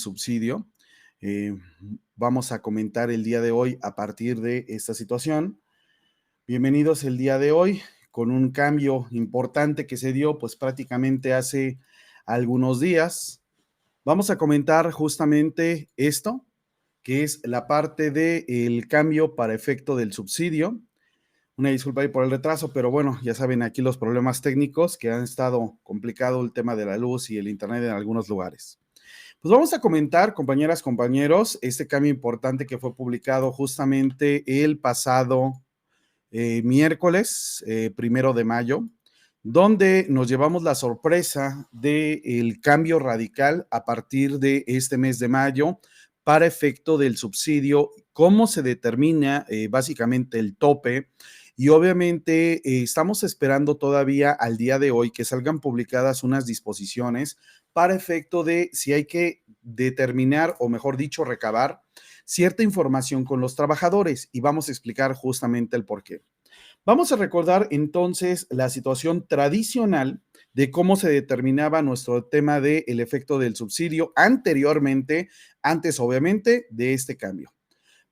subsidio. Vamos a comentar el día de hoy a partir de esta situación. Bienvenidos el día de hoy con un cambio importante que se dio pues prácticamente hace algunos días. Vamos a comentar justamente esto, que es la parte del cambio para efecto del subsidio. Una disculpa ahí por el retraso, pero bueno, ya saben aquí los problemas técnicos que han estado complicado el tema de la luz y el internet en algunos lugares. Pues vamos a comentar, compañeras, compañeros, este cambio importante que fue publicado justamente el pasado miércoles, 1 de mayo, donde nos llevamos la sorpresa del cambio radical a partir de este mes de mayo para efecto del subsidio, cómo se determina básicamente el tope. Y obviamente estamos esperando todavía al día de hoy que salgan publicadas unas disposiciones para efecto de si hay que determinar, o mejor dicho, recabar cierta información con los trabajadores, y vamos a explicar justamente el por qué. Vamos a recordar entonces la situación tradicional de cómo se determinaba nuestro tema del efecto del subsidio anteriormente, antes obviamente de este cambio.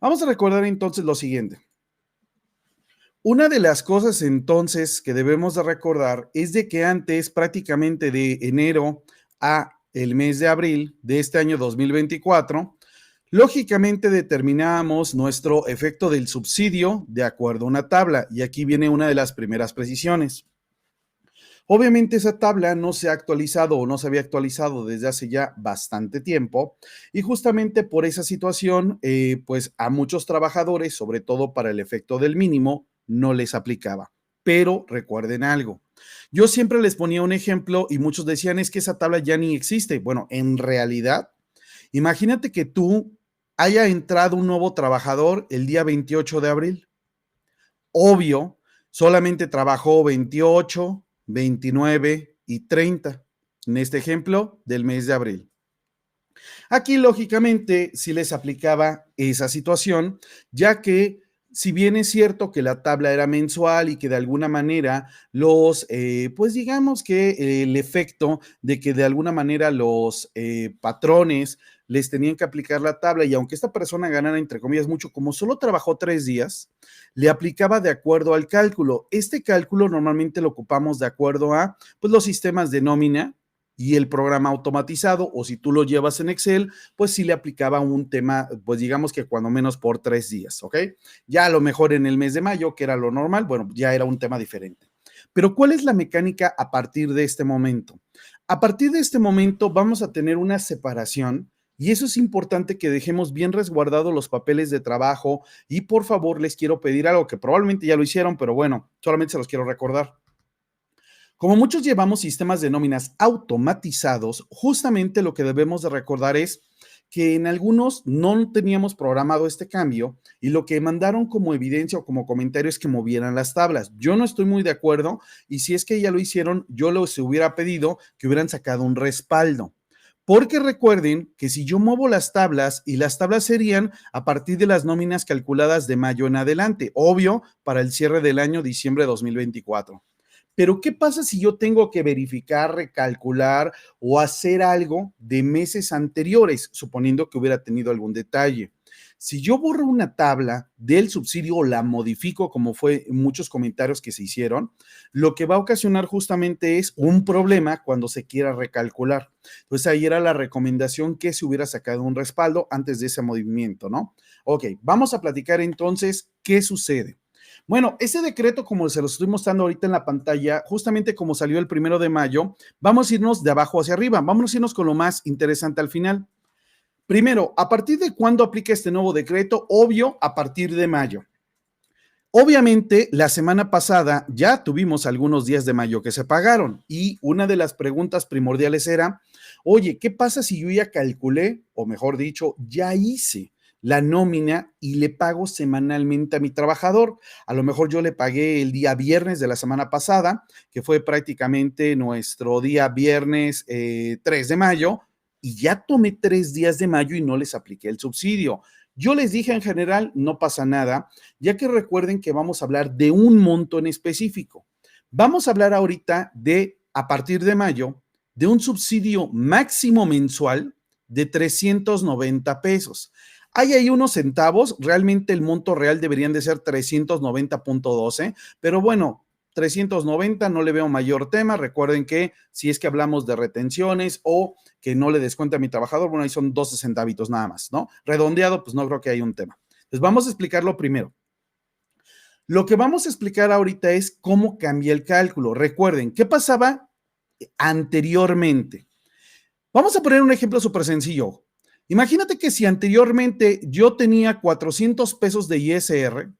Vamos a recordar entonces lo siguiente. Una de las cosas entonces que debemos de recordar es de que antes, prácticamente de enero a el mes de abril de este año 2024, lógicamente determinábamos nuestro efecto del subsidio de acuerdo a una tabla, y aquí viene una de las primeras precisiones. Obviamente esa tabla no se ha actualizado o no se había actualizado desde hace ya bastante tiempo, y justamente por esa situación, pues a muchos trabajadores, sobre todo para el efecto del mínimo, no les aplicaba. Pero recuerden algo, yo siempre les ponía un ejemplo y muchos decían es que esa tabla ya ni existe. Bueno, en realidad, imagínate que tú haya entrado un nuevo trabajador el día 28 de abril. Obvio, solamente trabajó 28, 29 y 30, en este ejemplo del mes de abril. Aquí, lógicamente, sí les aplicaba esa situación, ya que si bien es cierto que la tabla era mensual y que de alguna manera pues digamos que el efecto de que de alguna manera los patrones les tenían que aplicar la tabla, y aunque esta persona ganara entre comillas mucho, como solo trabajó 3 días, le aplicaba de acuerdo al cálculo. Este cálculo normalmente lo ocupamos de acuerdo a pues, los sistemas de nómina y el programa automatizado, o si tú lo llevas en Excel, pues sí le aplicaba un tema, pues digamos que cuando menos por 3 días, ¿ok? Ya a lo mejor en el mes de mayo, que era lo normal, bueno, ya era un tema diferente. Pero ¿cuál es la mecánica a partir de este momento? A partir de este momento vamos a tener una separación, y eso es importante que dejemos bien resguardados los papeles de trabajo, y por favor les quiero pedir algo que probablemente ya lo hicieron, pero bueno, solamente se los quiero recordar. Como muchos llevamos sistemas de nóminas automatizados, justamente lo que debemos de recordar es que en algunos no teníamos programado este cambio, y lo que mandaron como evidencia o como comentario es que movieran las tablas. Yo no estoy muy de acuerdo, y si es que ya lo hicieron, yo les hubiera pedido que hubieran sacado un respaldo. Porque recuerden que si yo muevo las tablas, y las tablas serían a partir de las nóminas calculadas de mayo en adelante, obvio, para el cierre del año diciembre de 2024. Pero ¿qué pasa si yo tengo que verificar, recalcular o hacer algo de meses anteriores, suponiendo que hubiera tenido algún detalle? Si yo borro una tabla del subsidio o la modifico, como fue muchos comentarios que se hicieron, lo que va a ocasionar justamente es un problema cuando se quiera recalcular. Entonces ahí era la recomendación que se hubiera sacado un respaldo antes de ese movimiento, ¿no? Ok, vamos a platicar entonces qué sucede. Bueno, ese decreto, como se lo estoy mostrando ahorita en la pantalla, justamente como salió el 1 de mayo, vamos a irnos de abajo hacia arriba, vamos a irnos con lo más interesante al final. Primero, ¿a partir de cuándo aplica este nuevo decreto? Obvio, a partir de mayo. Obviamente, la semana pasada ya tuvimos algunos días de mayo que se pagaron, y una de las preguntas primordiales era, oye, ¿qué pasa si yo ya calculé, o mejor dicho, ya hice la nómina y le pago semanalmente a mi trabajador? A lo mejor yo le pagué el día viernes de la semana pasada, que fue prácticamente nuestro día viernes 3 de mayo, y ya tomé 3 días de mayo y no les apliqué el subsidio. Yo les dije en general, no pasa nada, ya que recuerden que vamos a hablar de un monto en específico. Vamos a hablar ahorita de, a partir de mayo, de un subsidio máximo mensual de 390 pesos. Hay ahí unos centavos, realmente el monto real deberían de ser 390.12, pero bueno, 390 no le veo mayor tema. Recuerden que si es que hablamos de retenciones o que no le descuente a mi trabajador, bueno, ahí son 12 centavitos nada más, ¿no? Redondeado, pues no creo que haya un tema. Entonces vamos a explicarlo primero. Lo que vamos a explicar ahorita es cómo cambia el cálculo. Recuerden, ¿qué pasaba anteriormente? Vamos a poner un ejemplo súper sencillo. Imagínate que si anteriormente yo tenía 400 pesos de ISR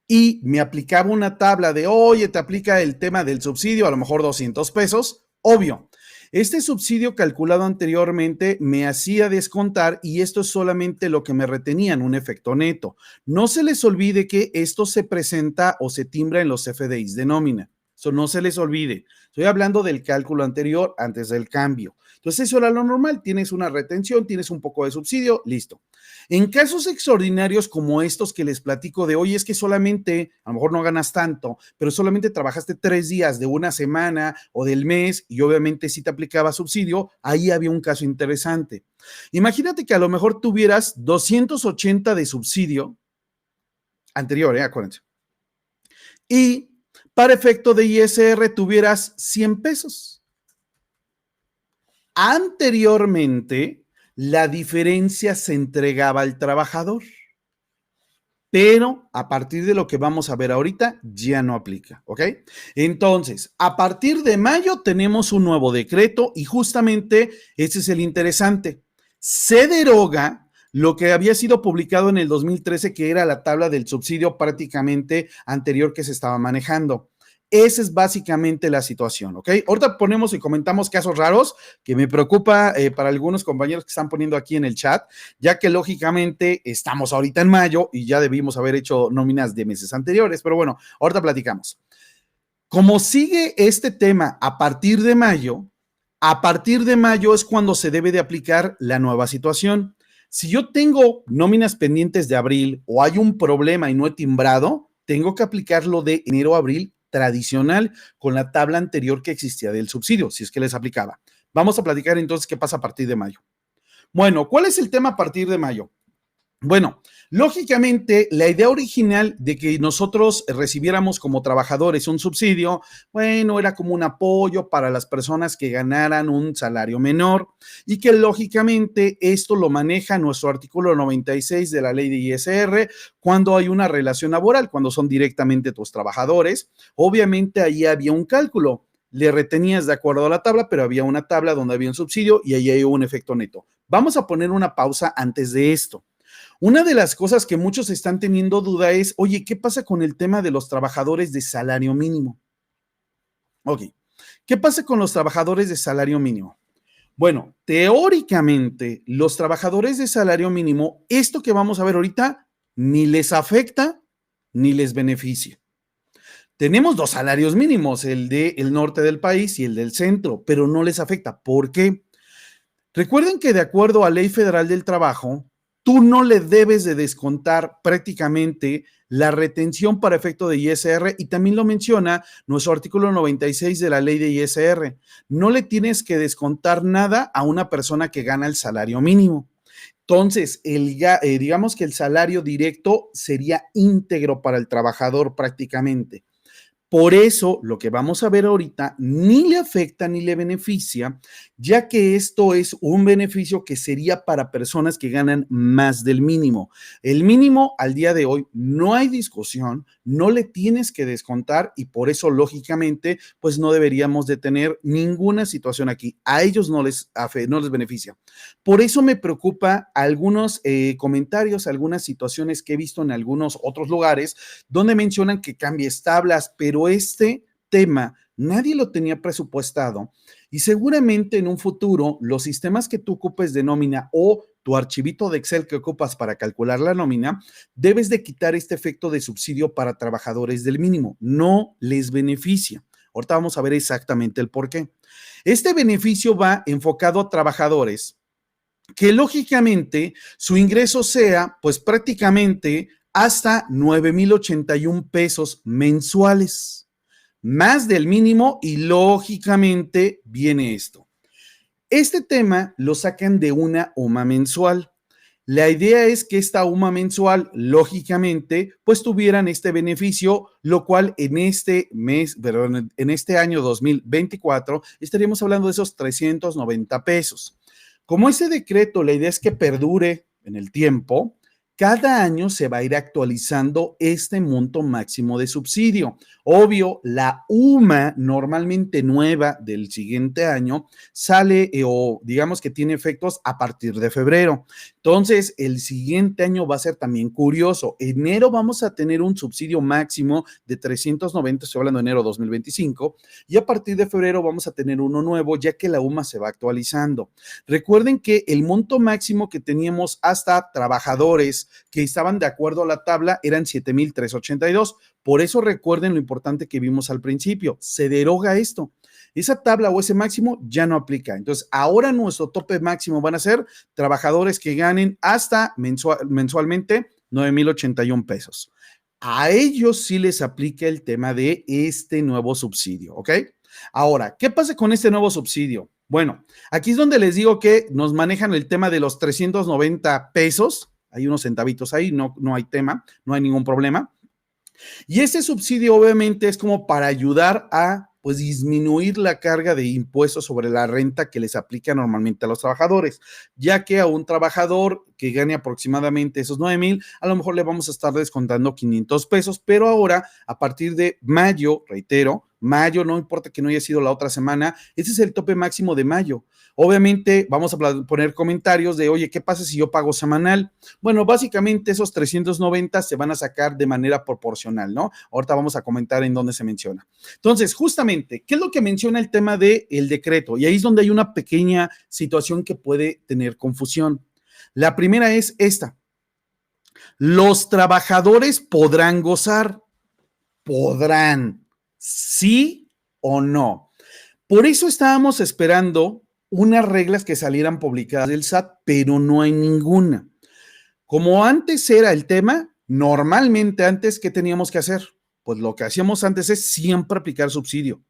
y me aplicaba una tabla de, oye, te aplica el tema del subsidio, a lo mejor 200 pesos, obvio. Este subsidio calculado anteriormente me hacía descontar y esto es solamente lo que me retenían, un efecto neto. No se les olvide que esto se presenta o se timbra en los FDIs de nómina. Eso no se les olvide. Estoy hablando del cálculo anterior antes del cambio. Entonces eso era lo normal. Tienes una retención, tienes un poco de subsidio, listo. En casos extraordinarios como estos que les platico de hoy, es que solamente, a lo mejor no ganas tanto, pero solamente trabajaste 3 días de una semana o del mes y obviamente si te aplicaba subsidio, ahí había un caso interesante. Imagínate que a lo mejor tuvieras 280 de subsidio anterior, acuérdense. Y para efecto de ISR tuvieras 100 pesos. Anteriormente, la diferencia se entregaba al trabajador, pero a partir de lo que vamos a ver ahorita ya no aplica, ¿ok? Entonces, a partir de mayo tenemos un nuevo decreto y justamente ese es el interesante. Se deroga lo que había sido publicado en el 2013, que era la tabla del subsidio prácticamente anterior que se estaba manejando. Esa es básicamente la situación, ¿ok? Ahorita ponemos y comentamos casos raros que me preocupa para algunos compañeros que están poniendo aquí en el chat, ya que lógicamente estamos ahorita en mayo y ya debimos haber hecho nóminas de meses anteriores, pero bueno, ahorita platicamos. Como sigue este tema a partir de mayo es cuando se debe de aplicar la nueva situación. Si yo tengo nóminas pendientes de abril o hay un problema y no he timbrado, tengo que aplicarlo de enero a abril tradicional con la tabla anterior que existía del subsidio, si es que les aplicaba. Vamos a platicar entonces qué pasa a partir de mayo. Bueno, ¿cuál es el tema a partir de mayo? Bueno, lógicamente, la idea original de que nosotros recibiéramos como trabajadores un subsidio, bueno, era como un apoyo para las personas que ganaran un salario menor y que lógicamente esto lo maneja nuestro artículo 96 de la ley de ISR cuando hay una relación laboral, cuando son directamente tus trabajadores. Obviamente ahí había un cálculo. Le retenías de acuerdo a la tabla, pero había una tabla donde había un subsidio y ahí hay un efecto neto. Vamos a poner una pausa antes de esto. Una de las cosas que muchos están teniendo duda es, oye, ¿qué pasa con el tema de los trabajadores de salario mínimo? Ok, ¿qué pasa con los trabajadores de salario mínimo? Bueno, teóricamente, los trabajadores de salario mínimo, esto que vamos a ver ahorita, ni les afecta ni les beneficia. Tenemos 2 salarios mínimos, el del norte del país y el del centro, pero no les afecta. ¿Por qué? Recuerden que de acuerdo a Ley Federal del Trabajo, tú no le debes de descontar prácticamente la retención para efecto de ISR y también lo menciona nuestro artículo 96 de la ley de ISR. No le tienes que descontar nada a una persona que gana el salario mínimo. Entonces, digamos que el salario directo sería íntegro para el trabajador prácticamente. Por eso, lo que vamos a ver ahorita ni le afecta ni le beneficia, ya que esto es un beneficio que sería para personas que ganan más del mínimo. El mínimo al día de hoy no hay discusión, no le tienes que descontar y por eso, lógicamente, pues no deberíamos de tener ninguna situación aquí. A ellos no les beneficia. Por eso me preocupa algunos comentarios, algunas situaciones que he visto en algunos otros lugares donde mencionan que cambies tablas, pero este tema nadie lo tenía presupuestado y seguramente en un futuro los sistemas que tú ocupes de nómina o tu archivito de Excel que ocupas para calcular la nómina, debes de quitar este efecto de subsidio para trabajadores del mínimo. No les beneficia. Ahorita vamos a ver exactamente el por qué. Este beneficio va enfocado a trabajadores que lógicamente su ingreso sea pues prácticamente hasta 9,081 pesos mensuales, más del mínimo y lógicamente viene esto. Este tema lo sacan de una UMA mensual. La idea es que esta UMA mensual, lógicamente, pues tuvieran este beneficio, lo cual en este mes, perdón, en este año 2024, estaríamos hablando de esos 390 pesos. Como ese decreto, la idea es que perdure en el tiempo, cada año se va a ir actualizando este monto máximo de subsidio. Obvio, la UMA normalmente nueva del siguiente año sale o digamos que tiene efectos a partir de febrero. Entonces, el siguiente año va a ser también curioso. Enero vamos a tener un subsidio máximo de 390, estoy hablando de enero 2025, y a partir de febrero vamos a tener uno nuevo, ya que la UMA se va actualizando. Recuerden que el monto máximo que teníamos hasta trabajadores que estaban de acuerdo a la tabla eran 7,382. Por eso recuerden lo importante que vimos al principio, se deroga esto. Esa tabla o ese máximo ya no aplica. Entonces, ahora nuestro tope máximo van a ser trabajadores que ganen hasta mensualmente 9,081 pesos. A ellos sí les aplica el tema de este nuevo subsidio, ¿ok? Ahora, ¿qué pasa con este nuevo subsidio? Bueno, aquí es donde les digo que nos manejan el tema de los 390 pesos. Hay unos centavitos ahí, no hay tema, no hay ningún problema. Y ese subsidio obviamente es como para ayudar a pues disminuir la carga de impuestos sobre la renta que les aplica normalmente a los trabajadores, ya que a un trabajador que gane aproximadamente esos 9,000, a lo mejor le vamos a estar descontando 500 pesos, pero ahora a partir de mayo, reitero, mayo, no importa que no haya sido la otra semana, ese es el tope máximo de mayo. Obviamente vamos a poner comentarios de, oye, ¿qué pasa si yo pago semanal? Bueno, básicamente esos 390 se van a sacar de manera proporcional, ¿no? Ahorita vamos a comentar en dónde se menciona. Entonces, justamente, ¿qué es lo que menciona el tema del decreto? Y ahí es donde hay una pequeña situación que puede tener confusión. La primera es esta. Los trabajadores podrán gozar. Podrán. ¿Sí o no? Por eso estábamos esperando unas reglas que salieran publicadas del SAT, pero no hay ninguna. Como antes era el tema, normalmente antes, ¿qué teníamos que hacer? Pues lo que hacíamos antes es siempre aplicar subsidio.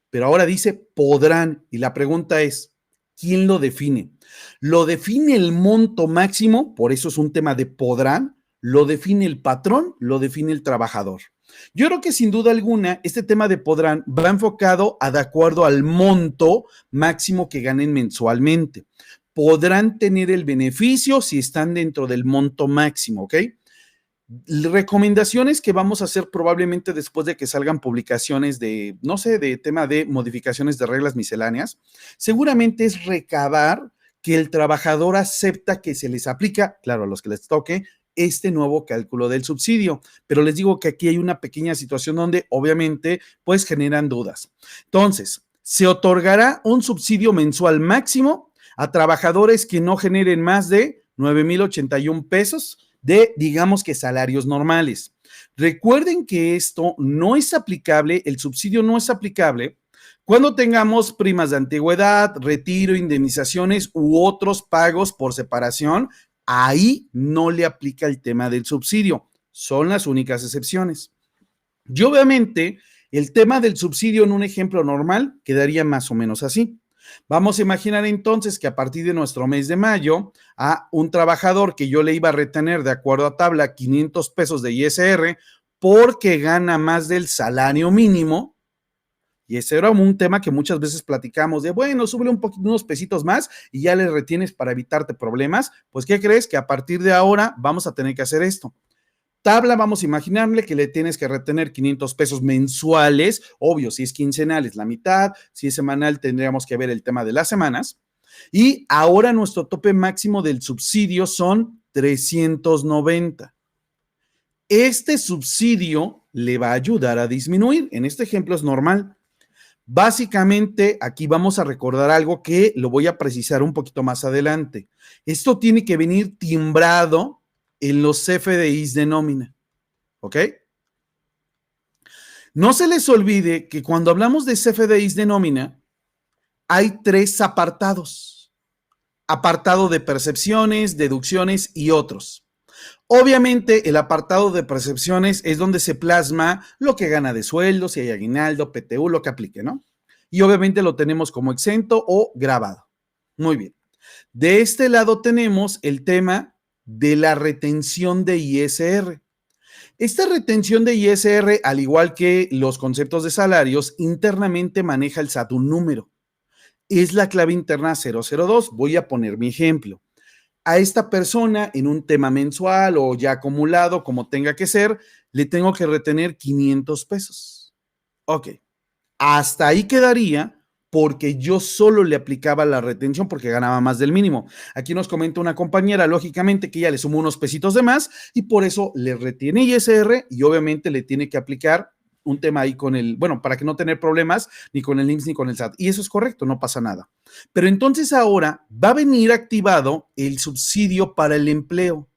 Pero ahora dice podrán. Y la pregunta es, ¿quién lo define? ¿Lo define el monto máximo? Por eso es un tema de podrán. ¿Lo define el patrón? ¿Lo define el trabajador? Yo creo que sin duda alguna este tema de podrán va enfocado de acuerdo al monto máximo que ganen mensualmente. Podrán tener el beneficio si están dentro del monto máximo, ¿ok? Recomendaciones que vamos a hacer probablemente después de que salgan publicaciones de, no sé, de tema de modificaciones de reglas misceláneas, seguramente es recabar que el trabajador acepta que se les aplica, claro, a los que les toque, este nuevo cálculo del subsidio. Pero les digo que aquí hay una pequeña situación donde obviamente pues generan dudas. Entonces, se otorgará un subsidio mensual máximo a trabajadores que no generen más de 9,081 pesos de, digamos que salarios normales. Recuerden que esto no es aplicable, el subsidio no es aplicable cuando tengamos primas de antigüedad, retiro, indemnizaciones u otros pagos por separación. Ahí no le aplica el tema del subsidio, son las únicas excepciones. Y obviamente el tema del subsidio en un ejemplo normal quedaría más o menos así. Vamos a imaginar entonces que a partir de nuestro mes de mayo, a un trabajador que yo le iba a retener de acuerdo a tabla 500 pesos de ISR porque gana más del salario mínimo, y ese era un tema que muchas veces platicamos de, bueno, súbele un poquito, unos pesitos más y ya le retienes para evitarte problemas. Pues, ¿qué crees? Que a partir de ahora vamos a tener que hacer esto. Tabla, vamos a imaginarle que le tienes que retener 500 pesos mensuales, obvio, si es quincenal es la mitad, si es semanal tendríamos que ver el tema de las semanas, y ahora nuestro tope máximo del subsidio son 390. Este subsidio le va a ayudar a disminuir, en este ejemplo es normal. Básicamente, aquí vamos a recordar algo que lo voy a precisar un poquito más adelante. Esto tiene que venir timbrado en los CFDIs de nómina, ¿ok? No se les olvide que cuando hablamos de CFDIs de nómina, hay 3 apartados. Apartado de percepciones, deducciones y otros. Obviamente, el apartado de percepciones es donde se plasma lo que gana de sueldo, si hay aguinaldo, PTU, lo que aplique, ¿no? Y obviamente lo tenemos como exento o grabado. Muy bien. De este lado tenemos el tema de la retención de ISR. Esta retención de ISR, al igual que los conceptos de salarios, internamente maneja el SAT un número. Es la clave interna 002. Voy a poner mi ejemplo. A esta persona en un tema mensual o ya acumulado, como tenga que ser, le tengo que retener 500 pesos. Ok. Hasta ahí quedaría porque yo solo le aplicaba la retención porque ganaba más del mínimo. Aquí nos comenta una compañera, lógicamente, que ella le sumó unos pesitos de más y por eso le retiene ISR y obviamente le tiene que aplicar un tema ahí con el, bueno, para que no tener problemas ni con el IMSS ni con el SAT. Y eso es correcto, no pasa nada. Pero entonces ahora va a venir activado el subsidio para el empleo.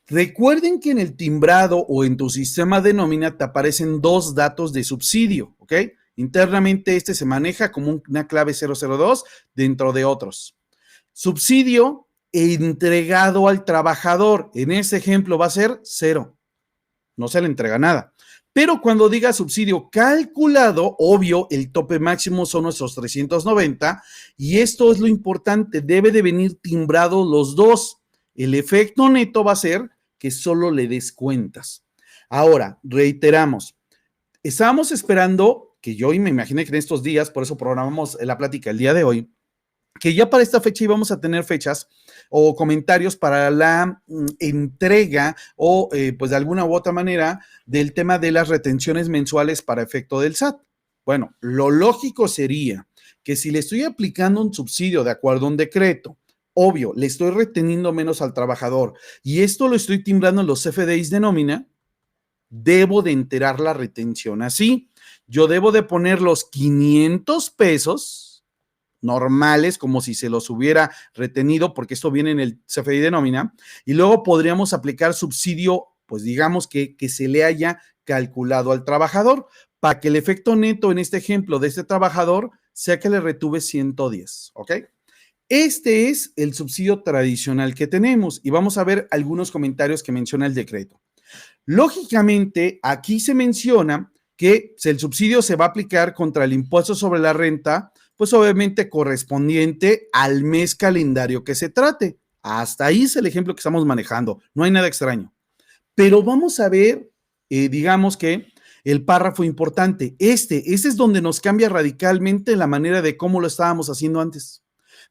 Recuerden que en el timbrado o en tu sistema de nómina te aparecen dos datos de subsidio, ¿ok? Internamente este se maneja como una clave 002 dentro de otros. Subsidio entregado al trabajador. En este ejemplo va a ser 0. No se le entrega nada. Pero cuando diga subsidio calculado, obvio, el tope máximo son nuestros 390 y esto es lo importante, debe de venir timbrado los dos. El efecto neto va a ser que solo le des cuentas. Ahora, reiteramos, estábamos esperando que yo y me imaginé que en estos días, por eso programamos la plática el día de hoy, que ya para esta fecha íbamos a tener fechas o comentarios para la entrega o pues de alguna u otra manera del tema de las retenciones mensuales para efecto del SAT. Bueno, lo lógico sería que si le estoy aplicando un subsidio de acuerdo a un decreto, obvio, le estoy reteniendo menos al trabajador y esto lo estoy timbrando en los CFDIs de nómina, debo de enterar la retención así. Yo debo de poner los 500 pesos normales, como si se los hubiera retenido, porque esto viene en el CFDI de nómina, y luego podríamos aplicar subsidio, pues digamos que se le haya calculado al trabajador, para que el efecto neto en este ejemplo de este trabajador sea que le retuve 110, ¿ok? Este es el subsidio tradicional que tenemos y vamos a ver algunos comentarios que menciona el decreto. Lógicamente, aquí se menciona que el subsidio se va a aplicar contra el impuesto sobre la renta, pues obviamente correspondiente al mes calendario que se trate. Hasta ahí es el ejemplo que estamos manejando, no hay nada extraño. Pero vamos a ver, digamos que el párrafo importante, este es donde nos cambia radicalmente la manera de cómo lo estábamos haciendo antes.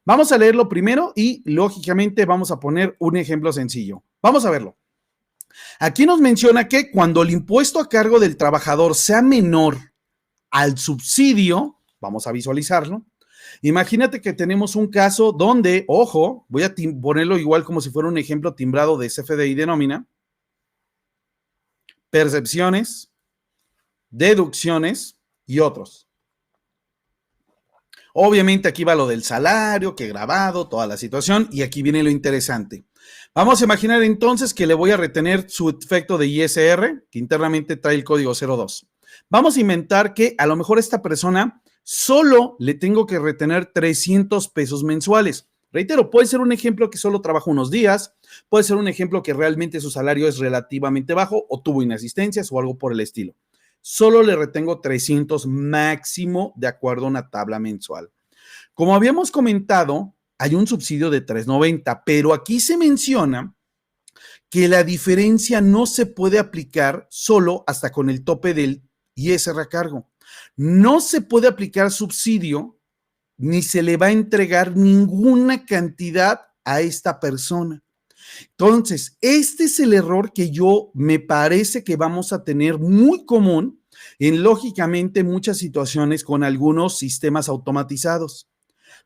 Vamos a leerlo primero y lógicamente vamos a poner un ejemplo sencillo. Vamos a verlo. Aquí nos menciona que cuando el impuesto a cargo del trabajador sea menor al subsidio, vamos a visualizarlo. Imagínate que tenemos un caso donde, ojo, voy a ponerlo igual como si fuera un ejemplo timbrado de CFDI de nómina, percepciones, deducciones y otros. Obviamente aquí va lo del salario, que he grabado, toda la situación, y aquí viene lo interesante. Vamos a imaginar entonces que le voy a retener su efecto de ISR, que internamente trae el código 02. Vamos a inventar que a lo mejor esta persona solo le tengo que retener 300 pesos mensuales. Reitero, puede ser un ejemplo que solo trabaja unos días, puede ser un ejemplo que realmente su salario es relativamente bajo o tuvo inasistencias o algo por el estilo. Solo le retengo 300 máximo de acuerdo a una tabla mensual. Como habíamos comentado, hay un subsidio de 390, pero aquí se menciona que la diferencia no se puede aplicar solo hasta con el tope del ISR a cargo. No se puede aplicar subsidio ni se le va a entregar ninguna cantidad a esta persona. Entonces, este es el error que yo me parece que vamos a tener muy común en lógicamente muchas situaciones con algunos sistemas automatizados.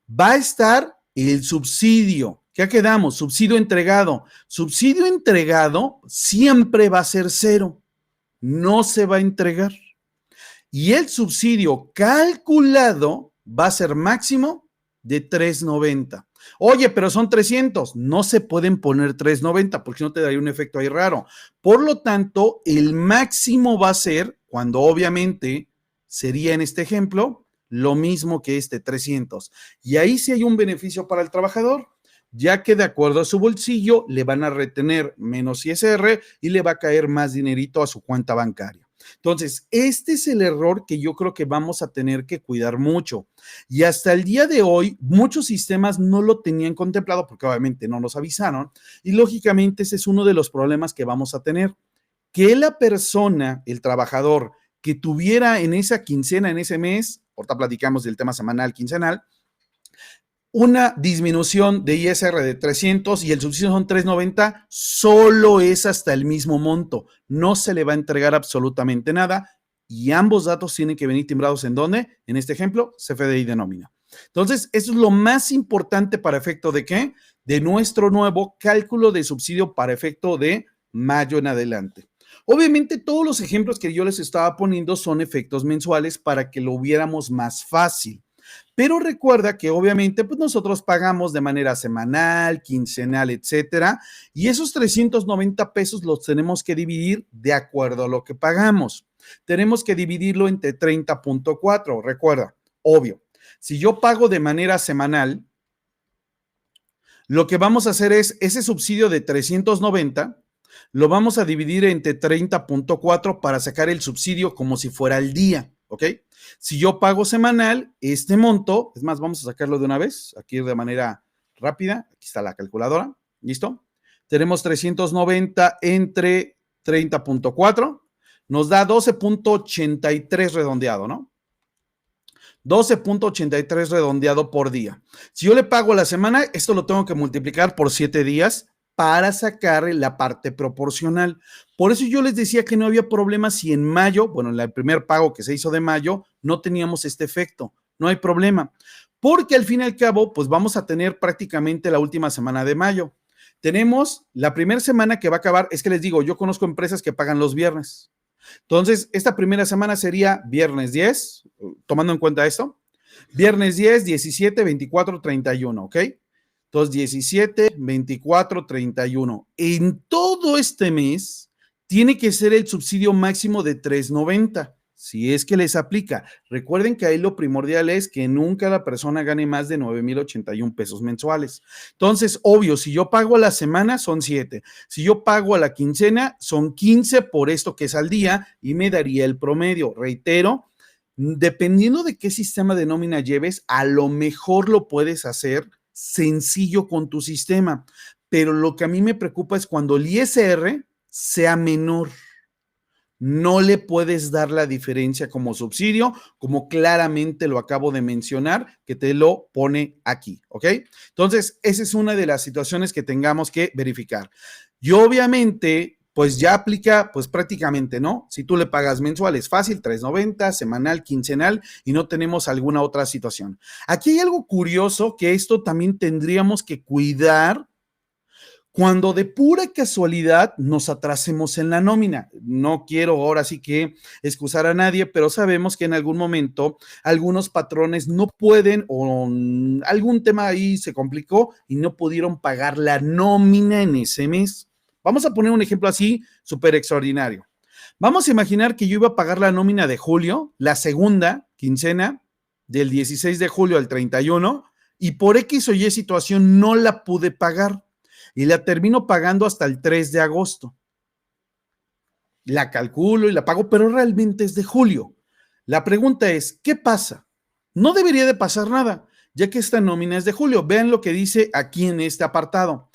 Va a estar el subsidio. ¿Qué quedamos? Subsidio entregado. Subsidio entregado siempre va a ser 0. No se va a entregar. Y el subsidio calculado va a ser máximo de 390. Oye, pero son 300. No se pueden poner 390 porque no te daría un efecto ahí raro. Por lo tanto, el máximo va a ser, cuando obviamente sería en este ejemplo, lo mismo que este 300. Y ahí sí hay un beneficio para el trabajador, ya que de acuerdo a su bolsillo le van a retener menos ISR y le va a caer más dinerito a su cuenta bancaria. Entonces, este es el error que yo creo que vamos a tener que cuidar mucho. Y hasta el día de hoy, muchos sistemas no lo tenían contemplado porque obviamente no nos avisaron. Y lógicamente ese es uno de los problemas que vamos a tener. Que la persona, el trabajador, que tuviera en esa quincena, en ese mes, ahorita platicamos del tema semanal, quincenal, una disminución de ISR de 300 y el subsidio son 390, solo es hasta el mismo monto. No se le va a entregar absolutamente nada y ambos datos tienen que venir timbrados ¿en dónde? En este ejemplo, CFDI de nómina. Entonces, eso es lo más importante para efecto de ¿qué? De nuestro nuevo cálculo de subsidio para efecto de mayo en adelante. Obviamente, todos los ejemplos que yo les estaba poniendo son efectos mensuales para que lo viéramos más fácil. Pero recuerda que obviamente pues nosotros pagamos de manera semanal, quincenal, etcétera, y esos 390 pesos los tenemos que dividir de acuerdo a lo que pagamos. Tenemos que dividirlo entre 30.4, recuerda, obvio. Si yo pago de manera semanal, lo que vamos a hacer es ese subsidio de 390 lo vamos a dividir entre 30.4 para sacar el subsidio como si fuera el día, ¿ok? Si yo pago semanal, este monto, es más, vamos a sacarlo de una vez, aquí de manera rápida, aquí está la calculadora, ¿listo? Tenemos 390 entre 30.4, nos da 12.83 redondeado, ¿no? 12.83 redondeado por día. Si yo le pago a la semana, esto lo tengo que multiplicar por 7 días para sacar la parte proporcional. Por eso yo les decía que no había problema si en mayo, bueno, en el primer pago que se hizo de mayo, no teníamos este efecto. No hay problema. Porque al fin y al cabo, pues vamos a tener prácticamente la última semana de mayo. Tenemos la primera semana que va a acabar, es que les digo, yo conozco empresas que pagan los viernes. Entonces, esta primera semana sería viernes 10, tomando en cuenta esto, viernes 10, 17, 24, 31, ¿ok? Entonces, 17, 24, 31. En todo este mes, tiene que ser el subsidio máximo de 390, si es que les aplica. Recuerden que ahí lo primordial es que nunca la persona gane más de 9,081 pesos mensuales. Entonces, obvio, si yo pago a la semana, son 7. Si yo pago a la quincena, son 15 por esto que es al día y me daría el promedio. Reitero, dependiendo de qué sistema de nómina lleves, a lo mejor lo puedes hacer sencillo con tu sistema, pero lo que a mí me preocupa es cuando el ISR sea menor. No le puedes dar la diferencia como subsidio, como claramente lo acabo de mencionar, que te lo pone aquí, ¿ok? Entonces, esa es una de las situaciones que tengamos que verificar. Y obviamente, pues ya aplica, pues prácticamente, ¿no? Si tú le pagas mensual es fácil, 390, semanal, quincenal, y no tenemos alguna otra situación. Aquí hay algo curioso que esto también tendríamos que cuidar cuando de pura casualidad nos atrasemos en la nómina. No quiero ahora sí que excusar a nadie, pero sabemos que en algún momento algunos patrones no pueden o algún tema ahí se complicó y no pudieron pagar la nómina en ese mes. Vamos a poner un ejemplo así súper extraordinario. Vamos a imaginar que yo iba a pagar la nómina de julio, la segunda quincena del 16 de julio al 31, y por X o Y situación no la pude pagar y la termino pagando hasta el 3 de agosto. La calculo y la pago, pero realmente es de julio. La pregunta es, ¿qué pasa? No debería de pasar nada, ya que esta nómina es de julio. Vean lo que dice aquí en este apartado.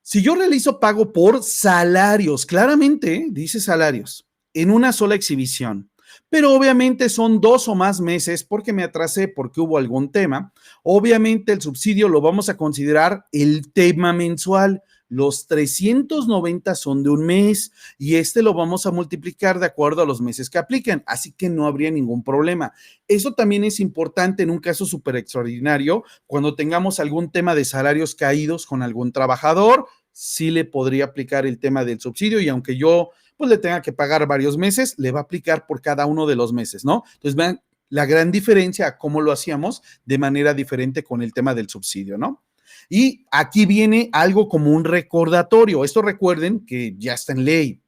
Si yo realizo pago por salarios, claramente dice salarios, en una sola exhibición, pero obviamente son 2 o más meses porque me atrasé, porque hubo algún tema, obviamente el subsidio lo vamos a considerar el tema mensual. Los 390 son de un mes y este lo vamos a multiplicar de acuerdo a los meses que apliquen, así que no habría ningún problema. Eso también es importante en un caso súper extraordinario, cuando tengamos algún tema de salarios caídos con algún trabajador, sí le podría aplicar el tema del subsidio y aunque yo pues le tenga que pagar varios meses, le va a aplicar por cada uno de los meses, ¿no? Entonces vean la gran diferencia a cómo lo hacíamos de manera diferente con el tema del subsidio, ¿no? Y aquí viene algo como un recordatorio. Esto recuerden que ya está en ley.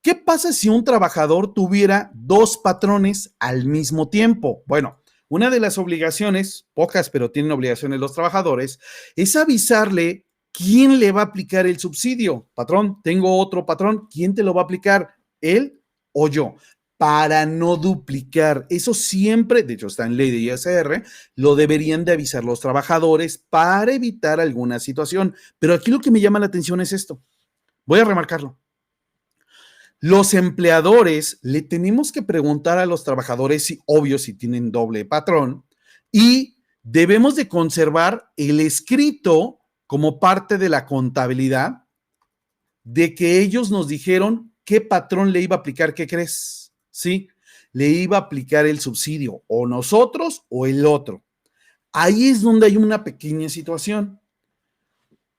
¿Qué pasa si un trabajador tuviera 2 patrones al mismo tiempo? Bueno, una de las obligaciones, pocas pero tienen obligaciones los trabajadores, es avisarle quién le va a aplicar el subsidio. Patrón, tengo otro patrón, ¿quién te lo va a aplicar? ¿Él o yo? para no duplicar. Eso siempre, de hecho está en ley de ISR, lo deberían de avisar los trabajadores para evitar alguna situación. Pero aquí lo que me llama la atención es esto. Voy a remarcarlo. Los empleadores le tenemos que preguntar a los trabajadores, si, obvio, si tienen doble patrón, y debemos de conservar el escrito como parte de la contabilidad de que ellos nos dijeron qué patrón le iba a aplicar. ¿Qué crees? Sí, le iba a aplicar el subsidio, o nosotros o el otro. Ahí es donde hay una pequeña situación.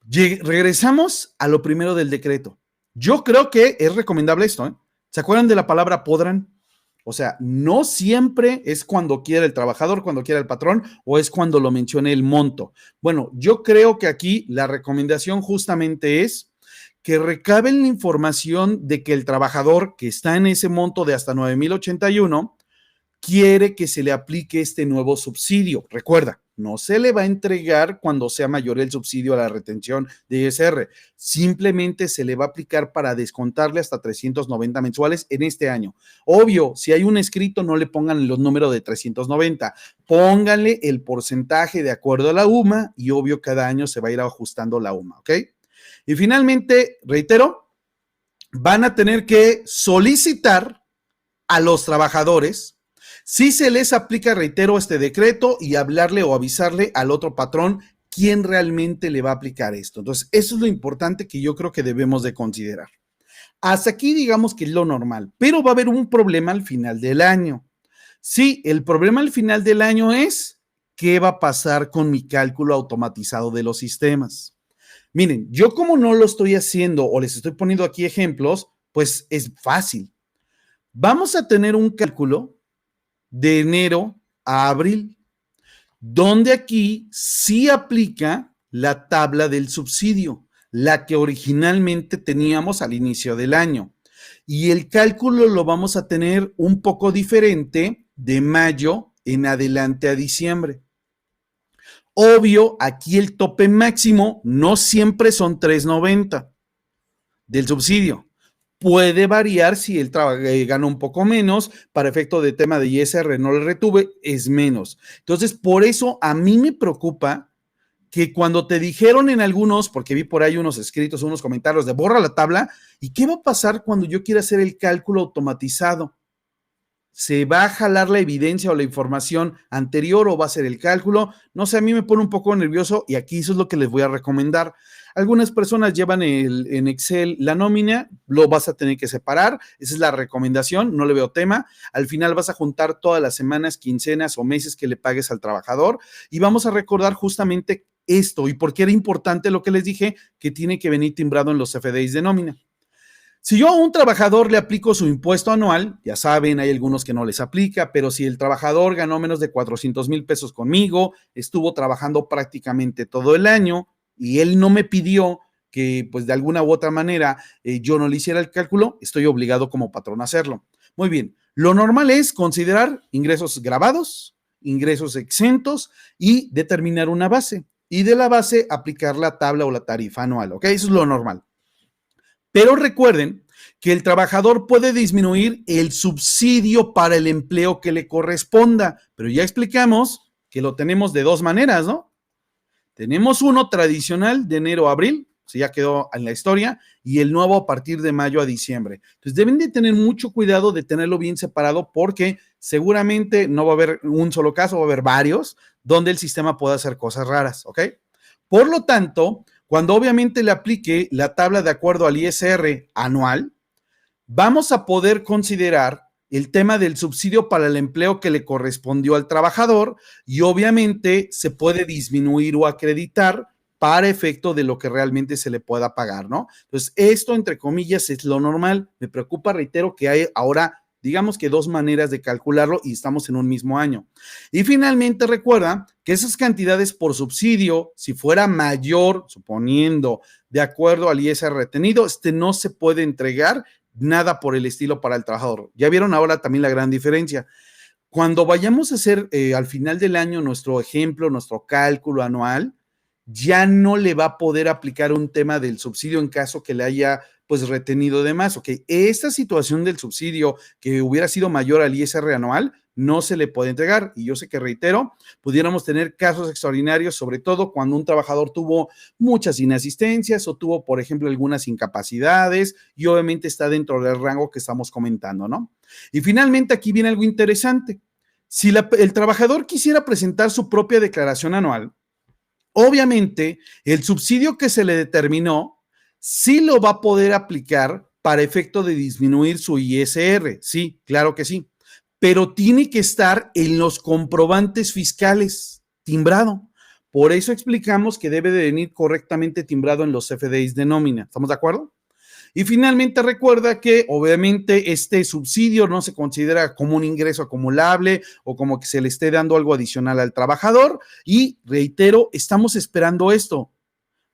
Regresamos a lo primero del decreto. Yo creo que es recomendable esto, ¿eh? ¿Se acuerdan de la palabra podrán? O sea, no siempre es cuando quiera el trabajador, cuando quiera el patrón, o es cuando lo mencione el monto. Bueno, yo creo que aquí la recomendación justamente es que recaben la información de que el trabajador que está en ese monto de hasta 9,081 quiere que se le aplique este nuevo subsidio. Recuerda, no se le va a entregar cuando sea mayor el subsidio a la retención de ISR. Simplemente se le va a aplicar para descontarle hasta 390 mensuales en este año. Obvio, si hay un escrito, no le pongan los números de 390. Pónganle el porcentaje de acuerdo a la UMA y obvio cada año se va a ir ajustando la UMA, ¿ok? Y finalmente, reitero, van a tener que solicitar a los trabajadores si se les aplica, reitero, este decreto y hablarle o avisarle al otro patrón quién realmente le va a aplicar esto. Entonces, eso es lo importante que yo creo que debemos de considerar. Hasta aquí digamos que es lo normal, pero va a haber un problema al final del año. Sí, el problema al final del año es qué va a pasar con mi cálculo automatizado de los sistemas. Miren, yo como no lo estoy haciendo o les estoy poniendo aquí ejemplos, pues es fácil. Vamos a tener un cálculo de enero a abril, donde aquí sí aplica la tabla del subsidio, la que originalmente teníamos al inicio del año. Y el cálculo lo vamos a tener un poco diferente de mayo en adelante a diciembre. Obvio, aquí el tope máximo no siempre son 390 del subsidio. Puede variar si él gana un poco menos, para efecto de tema de ISR no le retuve, es menos. Entonces, por eso a mí me preocupa que cuando te dijeron en algunos, porque vi por ahí unos escritos, unos comentarios de borra la tabla, ¿y qué va a pasar cuando yo quiera hacer el cálculo automatizado? ¿Se va a jalar la evidencia o la información anterior o va a ser el cálculo? No sé, a mí me pone un poco nervioso y aquí eso es lo que les voy a recomendar. Algunas personas llevan en Excel la nómina, lo vas a tener que separar, esa es la recomendación, no le veo tema. Al final vas a juntar todas las semanas, quincenas o meses que le pagues al trabajador y vamos a recordar justamente esto y por qué era importante lo que les dije, que tiene que venir timbrado en los CFDIs de nómina. Si yo a un trabajador le aplico su impuesto anual, ya saben, hay algunos que no les aplica, pero si el trabajador ganó menos de 400,000 pesos conmigo, estuvo trabajando prácticamente todo el año y él no me pidió que pues de alguna u otra manera yo no le hiciera el cálculo, estoy obligado como patrón a hacerlo. Muy bien, lo normal es considerar ingresos grabados, ingresos exentos y determinar una base. Y de la base aplicar la tabla o la tarifa anual, ¿ok? Eso es lo normal. Pero recuerden que el trabajador puede disminuir el subsidio para el empleo que le corresponda, pero ya explicamos que lo tenemos de dos maneras, ¿no? Tenemos uno tradicional de enero a abril, ya quedó en la historia, y el nuevo a partir de mayo a diciembre. Entonces deben de tener mucho cuidado de tenerlo bien separado porque seguramente no va a haber un solo caso, va a haber varios donde el sistema pueda hacer cosas raras, ¿ok? Por lo tanto, cuando obviamente le aplique la tabla de acuerdo al ISR anual, vamos a poder considerar el tema del subsidio para el empleo que le correspondió al trabajador y obviamente se puede disminuir o acreditar para efecto de lo que realmente se le pueda pagar, ¿no? Entonces, esto, entre comillas, es lo normal. Me preocupa, reitero, que hay ahora, digamos que dos maneras de calcularlo y estamos en un mismo año. Y finalmente, recuerda que esas cantidades por subsidio, si fuera mayor, suponiendo, de acuerdo al ISR retenido, no se puede entregar nada por el estilo para el trabajador. Ya vieron ahora también la gran diferencia. Cuando vayamos a hacer al final del año nuestro ejemplo, nuestro cálculo anual, ya no le va a poder aplicar un tema del subsidio en caso que le haya pues retenido de más. Ok, esta situación del subsidio que hubiera sido mayor al ISR anual no se le puede entregar. Y yo sé que, reitero, pudiéramos tener casos extraordinarios, sobre todo cuando un trabajador tuvo muchas inasistencias o tuvo, por ejemplo, algunas incapacidades y obviamente está dentro del rango que estamos comentando, ¿no? Y finalmente aquí viene algo interesante. Si el trabajador quisiera presentar su propia declaración anual, obviamente el subsidio que se le determinó sí lo va a poder aplicar para efecto de disminuir su ISR. Sí, claro que sí, pero tiene que estar en los comprobantes fiscales timbrado. Por eso explicamos que debe de venir correctamente timbrado en los CFDIs de nómina. ¿Estamos de acuerdo? Y finalmente recuerda que obviamente este subsidio no se considera como un ingreso acumulable o como que se le esté dando algo adicional al trabajador. Y reitero, estamos esperando esto.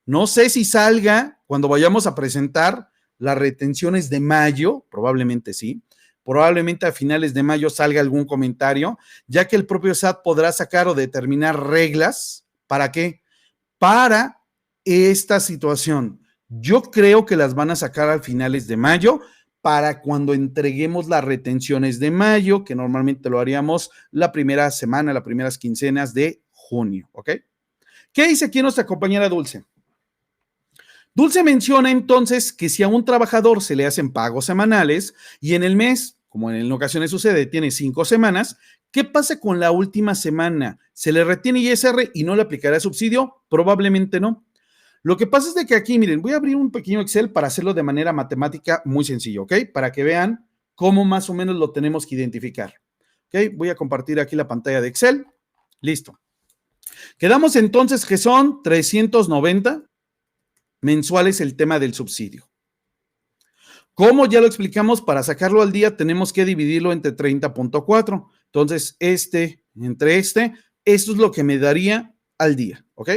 No sé si salga cuando vayamos a presentar las retenciones de mayo, probablemente sí. Probablemente a finales de mayo salga algún comentario, ya que el propio SAT podrá sacar o determinar reglas. ¿Para qué? Para esta situación. Yo creo que las van a sacar a finales de mayo para cuando entreguemos las retenciones de mayo, que normalmente lo haríamos la primera semana, las primeras quincenas de junio, ¿ok? ¿Qué dice aquí nuestra compañera Dulce? Dulce menciona entonces que si a un trabajador se le hacen pagos semanales y en el mes, como en ocasiones sucede, tiene 5 semanas, ¿qué pasa con la última semana? ¿Se le retiene ISR y no le aplicará subsidio? Probablemente no. Lo que pasa es de que aquí, miren, voy a abrir un pequeño Excel para hacerlo de manera matemática muy sencillo, ¿ok? Para que vean cómo más o menos lo tenemos que identificar. ¿Ok? Voy a compartir aquí la pantalla de Excel. Listo. Quedamos entonces que son 390 mensuales el tema del subsidio. Como ya lo explicamos, para sacarlo al día tenemos que dividirlo entre 30.4. Entonces, entre esto es lo que me daría al día, ¿ok?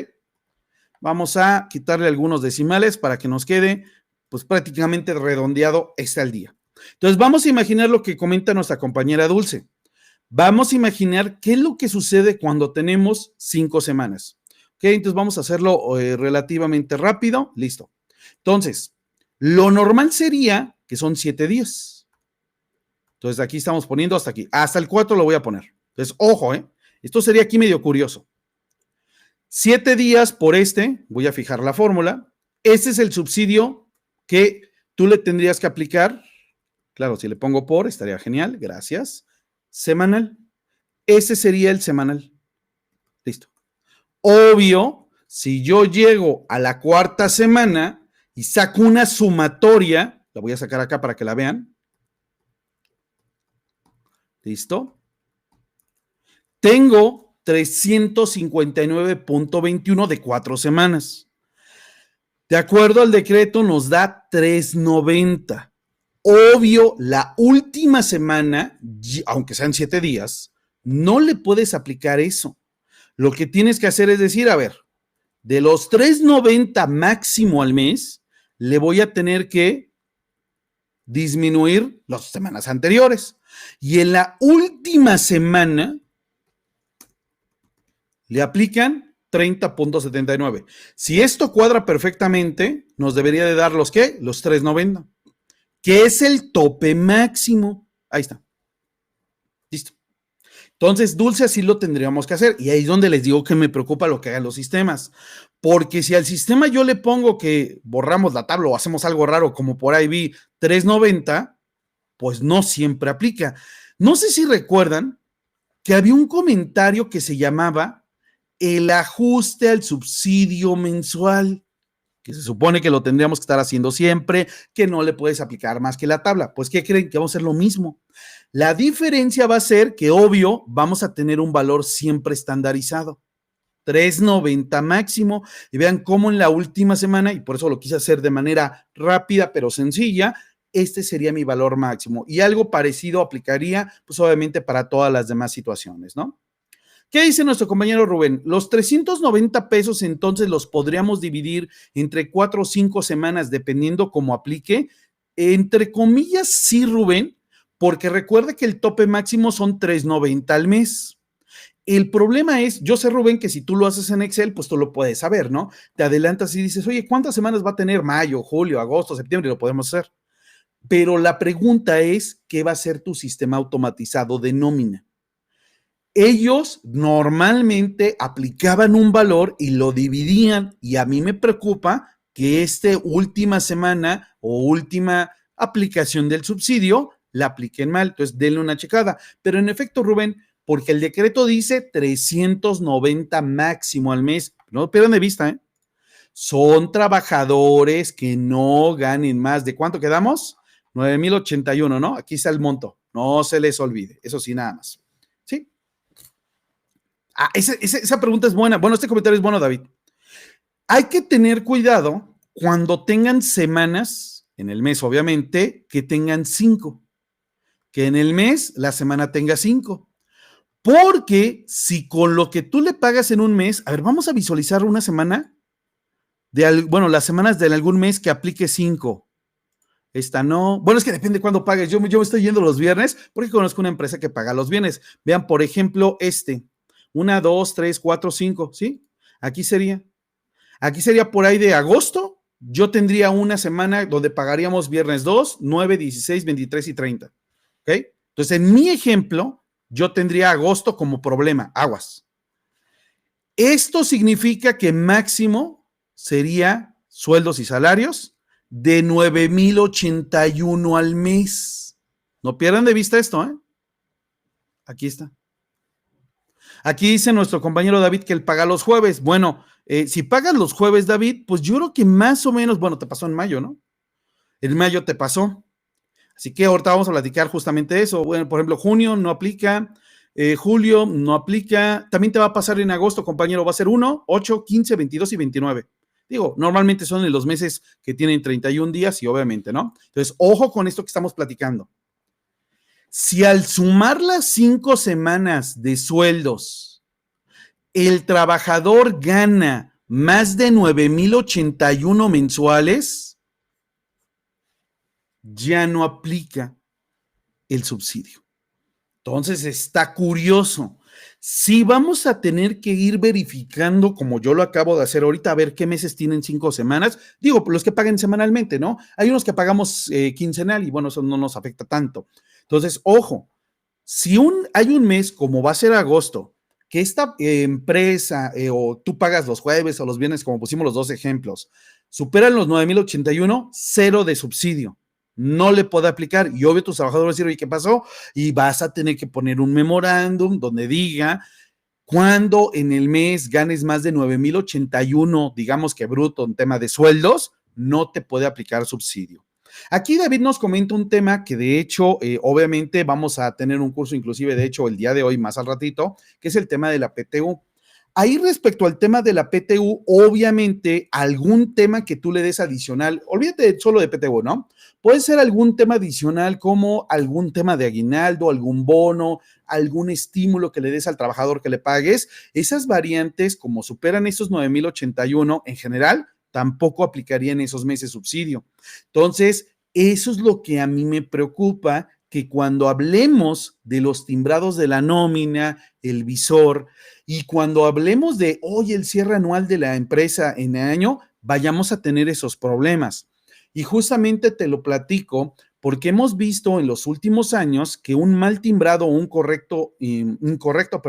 Vamos a quitarle algunos decimales para que nos quede pues prácticamente redondeado al día. Entonces vamos a imaginar lo que comenta nuestra compañera Dulce. Vamos a imaginar qué es lo que sucede cuando tenemos 5 semanas. Ok, entonces vamos a hacerlo relativamente rápido. Listo. Entonces, lo normal sería que son 7 días. Entonces aquí estamos poniendo hasta aquí. Hasta el 4 lo voy a poner. Entonces, ojo, esto sería aquí medio curioso. 7 días por voy a fijar la fórmula. Este es el subsidio que tú le tendrías que aplicar. Claro, si le pongo por, estaría genial, gracias. Semanal. Ese sería el semanal. Listo. Obvio, si yo llego a la 4ª semana y saco una sumatoria, la voy a sacar acá para que la vean. Listo. Tengo 359.21 de 4 semanas. De acuerdo al decreto, nos da 390. Obvio, la última semana, aunque sean 7 días, no le puedes aplicar eso. Lo que tienes que hacer es decir, a ver, de los 390 máximo al mes, le voy a tener que disminuir las semanas anteriores. Y en la última semana, le aplican 30.79. Si esto cuadra perfectamente, nos debería de dar los ¿qué? Los 390, que es el tope máximo. Ahí está. Listo. Entonces, Dulce, así lo tendríamos que hacer. Y ahí es donde les digo que me preocupa lo que hagan los sistemas. Porque si al sistema yo le pongo que borramos la tabla o hacemos algo raro, como por ahí vi 390, pues no siempre aplica. No sé si recuerdan que había un comentario que se llamaba el ajuste al subsidio mensual, que se supone que lo tendríamos que estar haciendo siempre, que no le puedes aplicar más que la tabla. Pues, ¿qué creen? Que vamos a hacer lo mismo. La diferencia va a ser que, obvio, vamos a tener un valor siempre estandarizado. 390 máximo. Y vean cómo en la última semana, y por eso lo quise hacer de manera rápida pero sencilla, este sería mi valor máximo. Y algo parecido aplicaría, pues obviamente, para todas las demás situaciones, ¿no? ¿Qué dice nuestro compañero Rubén? Los 390 pesos entonces los podríamos dividir entre 4 o 5 semanas dependiendo cómo aplique. Entre comillas, sí, Rubén, porque recuerde que el tope máximo son 390 al mes. El problema es, yo sé, Rubén, que si tú lo haces en Excel, pues tú lo puedes saber, ¿no? Te adelantas y dices, oye, ¿cuántas semanas va a tener mayo, julio, agosto, septiembre? Y lo podemos hacer. Pero la pregunta es, ¿qué va a ser tu sistema automatizado de nómina? Ellos normalmente aplicaban un valor y lo dividían, y a mí me preocupa que esta última semana o última aplicación del subsidio la apliquen mal. Entonces, denle una checada. Pero en efecto, Rubén, porque el decreto dice 390 máximo al mes. No pierdan de vista, ¿eh? Son trabajadores que no ganen más. ¿De cuánto quedamos? 9,081, ¿no? Aquí está el monto. No se les olvide. Eso sí, nada más. ¿Sí? Esa pregunta es buena. Bueno, este comentario es bueno, David. Hay que tener cuidado cuando tengan semanas, en el mes obviamente, que tengan 5. Que en el mes la semana tenga 5. Porque si con lo que tú le pagas en un mes, a ver, vamos a visualizar una semana, las semanas de algún mes que aplique 5. Esta no. Bueno, es que depende de cuándo pagues. Yo me estoy yendo los viernes porque conozco una empresa que paga los viernes. Vean, por ejemplo, 1, 2, 3, 4, 5, ¿sí? Aquí sería por ahí de agosto. Yo tendría una semana donde pagaríamos viernes 2, 9, 16, 23 y 30. ¿Ok? Entonces, en mi ejemplo, yo tendría agosto como problema. Aguas. Esto significa que máximo sería sueldos y salarios de 9,081 al mes. No pierdan de vista esto, ¿eh? Aquí está. Aquí dice nuestro compañero David que él paga los jueves. Bueno, si pagas los jueves, David, pues yo creo que más o menos, bueno, te pasó en mayo, ¿no? En mayo te pasó. Así que ahorita vamos a platicar justamente eso. Bueno, por ejemplo, junio no aplica, julio no aplica. También te va a pasar en agosto, compañero. Va a ser 1, 8, 15, 22 y 29. Digo, normalmente son en los meses que tienen 31 días y obviamente, ¿no? Entonces, ojo con esto que estamos platicando. Si al sumar las 5 semanas de sueldos, el trabajador gana más de 9,081 mensuales, ya no aplica el subsidio. Entonces está curioso. Sí, vamos a tener que ir verificando, como yo lo acabo de hacer ahorita, a ver qué meses tienen 5 semanas. Digo, los que paguen semanalmente, ¿no? Hay unos que pagamos quincenal y bueno, eso no nos afecta tanto. Entonces, ojo, si hay un mes como va a ser agosto, que esta empresa o tú pagas los jueves o los viernes, como pusimos los dos ejemplos, superan los 9,081, cero de subsidio. No le puede aplicar. Y obvio, tus trabajadores van a decir, oye, ¿qué pasó? Y vas a tener que poner un memorándum donde diga cuando en el mes ganes más de 9,081, digamos que bruto en tema de sueldos, no te puede aplicar subsidio. Aquí David nos comenta un tema que de hecho, obviamente vamos a tener un curso inclusive, de hecho, el día de hoy, más al ratito, que es el tema de la PTU. Ahí respecto al tema de la PTU, obviamente algún tema que tú le des adicional, olvídate solo de PTU, ¿no? Puede ser algún tema adicional como algún tema de aguinaldo, algún bono, algún estímulo que le des al trabajador que le pagues. Esas variantes, como superan esos 9,081 en general, tampoco aplicarían esos meses subsidio. Entonces, eso es lo que a mí me preocupa, que cuando hablemos de los timbrados de la nómina, el visor, y cuando hablemos de hoy el cierre anual de la empresa en el año, vayamos a tener esos problemas. Y justamente te lo platico porque hemos visto en los últimos años que un mal timbrado o un incorrecto,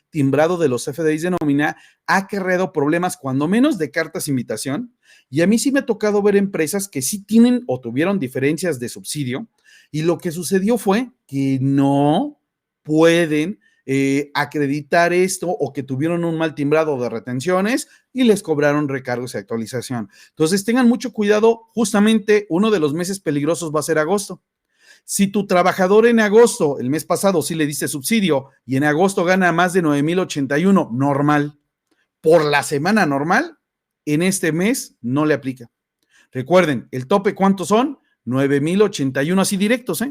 timbrado de los FDIs de nómina ha creado problemas, cuando menos de cartas de invitación. Y a mí sí me ha tocado ver empresas que sí tienen o tuvieron diferencias de subsidio, y lo que sucedió fue que no pueden acreditar esto, o que tuvieron un mal timbrado de retenciones y les cobraron recargos y actualización. Entonces tengan mucho cuidado. Justamente uno de los meses peligrosos va a ser agosto. Si tu trabajador en agosto, el mes pasado sí le diste subsidio y en agosto gana más de 9,081 normal, por la semana normal, en este mes no le aplica. Recuerden, el tope, ¿cuántos son? 9,081 así directos,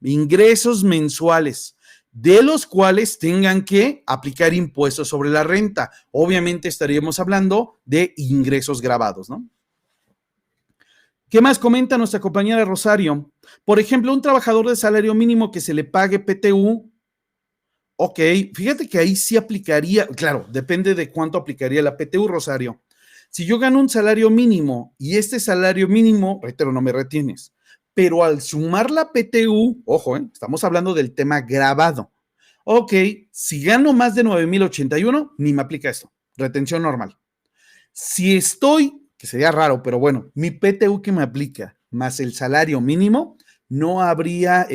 ingresos mensuales, de los cuales tengan que aplicar impuestos sobre la renta. Obviamente estaríamos hablando de ingresos grabados, ¿no? ¿Qué más comenta nuestra compañera Rosario? Por ejemplo, un trabajador de salario mínimo que se le pague PTU, Ok, fíjate que ahí sí aplicaría, claro, depende de cuánto aplicaría la PTU, Rosario. Si yo gano un salario mínimo y este salario mínimo, reitero, no me retienes, pero al sumar la PTU, ojo, estamos hablando del tema grabado. Ok, si gano más de 9,081, ni me aplica esto, retención normal. Si estoy, que sería raro, pero bueno, mi PTU que me aplica más el salario mínimo, no habría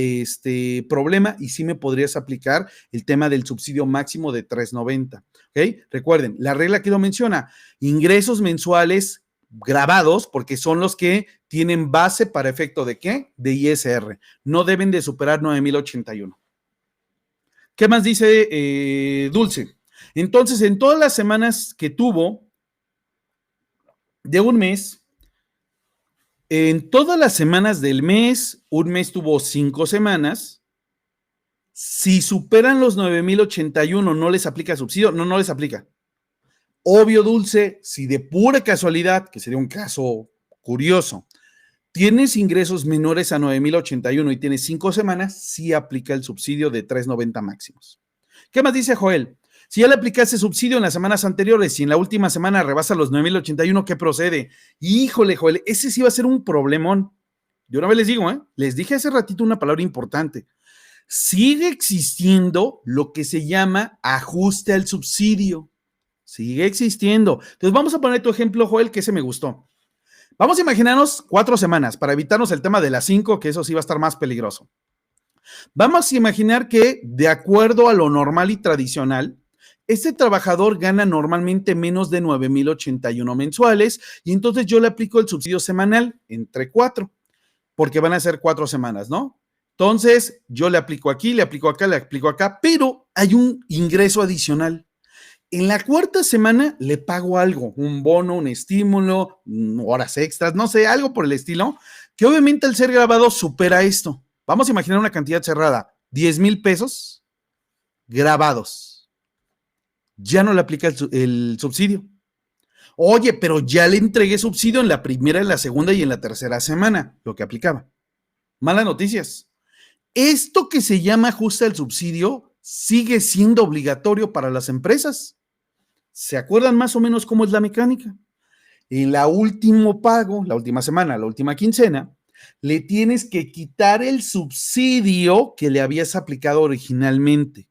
problema y sí me podrías aplicar el tema del subsidio máximo de 390. ¿Ok? Recuerden, la regla que lo menciona, ingresos mensuales grabados, porque son los que tienen base para efecto de qué? De ISR. No deben de superar 9,081. ¿Qué más dice Dulce? Entonces, en todas las semanas que tuvo de un mes, en todas las semanas del mes, un mes tuvo 5 semanas. Si superan los 9,081, no les aplica subsidio, no les aplica. Obvio, Dulce, si de pura casualidad, que sería un caso curioso, tienes ingresos menores a 9,081 y tienes 5 semanas, sí aplica el subsidio de 390 máximos. ¿Qué más dice Joel? Si ya le aplicaste subsidio en las semanas anteriores y en la última semana rebasa los 9,081, ¿qué procede? Híjole, Joel, ese sí va a ser un problemón. Yo una vez les digo, les dije hace ratito una palabra importante. Sigue existiendo lo que se llama ajuste al subsidio. Sigue existiendo. Entonces vamos a poner tu ejemplo, Joel, que ese me gustó. Vamos a imaginarnos 4 semanas para evitarnos el tema de las 5, que eso sí va a estar más peligroso. Vamos a imaginar que, de acuerdo a lo normal y tradicional, este trabajador gana normalmente menos de 9,081 mensuales y entonces yo le aplico el subsidio semanal entre 4, porque van a ser 4 semanas, ¿no? Entonces, yo le aplico aquí, le aplico acá, le aplico acá, pero hay un ingreso adicional. En la cuarta semana le pago algo, un bono, un estímulo, horas extras, no sé, algo por el estilo, que obviamente al ser grabado supera esto. Vamos a imaginar una cantidad cerrada, 10,000 pesos grabados. Ya no le aplica el subsidio. Oye, pero ya le entregué subsidio en la primera, en la segunda y en la tercera semana, lo que aplicaba. Malas noticias. Esto que se llama ajuste al subsidio sigue siendo obligatorio para las empresas. ¿Se acuerdan más o menos cómo es la mecánica? En la último pago, la última semana, la última quincena, le tienes que quitar el subsidio que le habías aplicado originalmente.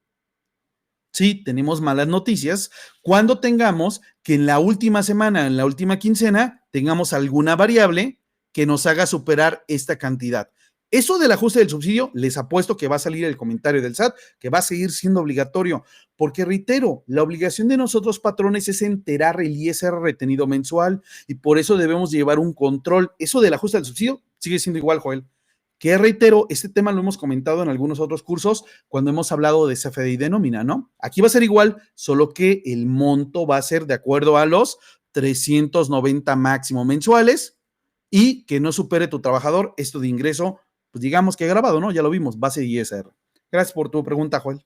Sí, tenemos malas noticias cuando tengamos que en la última semana, en la última quincena, tengamos alguna variable que nos haga superar esta cantidad. Eso del ajuste del subsidio, les apuesto que va a salir el comentario del SAT, que va a seguir siendo obligatorio, porque reitero, la obligación de nosotros patrones es enterar el ISR retenido mensual y por eso debemos llevar un control. Eso del ajuste del subsidio sigue siendo igual, Joel. Que reitero, este tema lo hemos comentado en algunos otros cursos cuando hemos hablado de CFDI de nómina, ¿no? Aquí va a ser igual, solo que el monto va a ser de acuerdo a los 390 máximo mensuales y que no supere tu trabajador esto de ingreso, pues digamos que grabado, ¿no? Ya lo vimos, base ISR. Gracias por tu pregunta, Joel.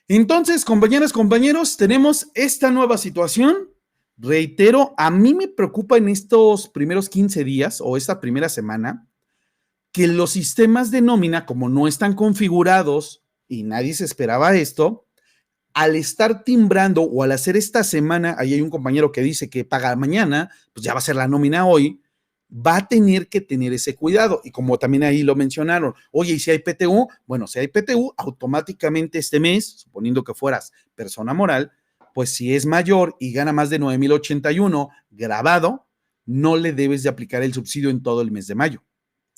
Entonces, compañeras, compañeros, tenemos esta nueva situación. Reitero, a mí me preocupa en estos primeros 15 días o esta primera semana que los sistemas de nómina, como no están configurados y nadie se esperaba esto, al estar timbrando o al hacer esta semana, ahí hay un compañero que dice que paga mañana, pues ya va a ser la nómina hoy, va a tener que tener ese cuidado. Y como también ahí lo mencionaron, oye, ¿y si hay PTU? Bueno, si hay PTU, automáticamente este mes, suponiendo que fueras persona moral, pues si es mayor y gana más de 9,081 grabado, no le debes de aplicar el subsidio en todo el mes de mayo.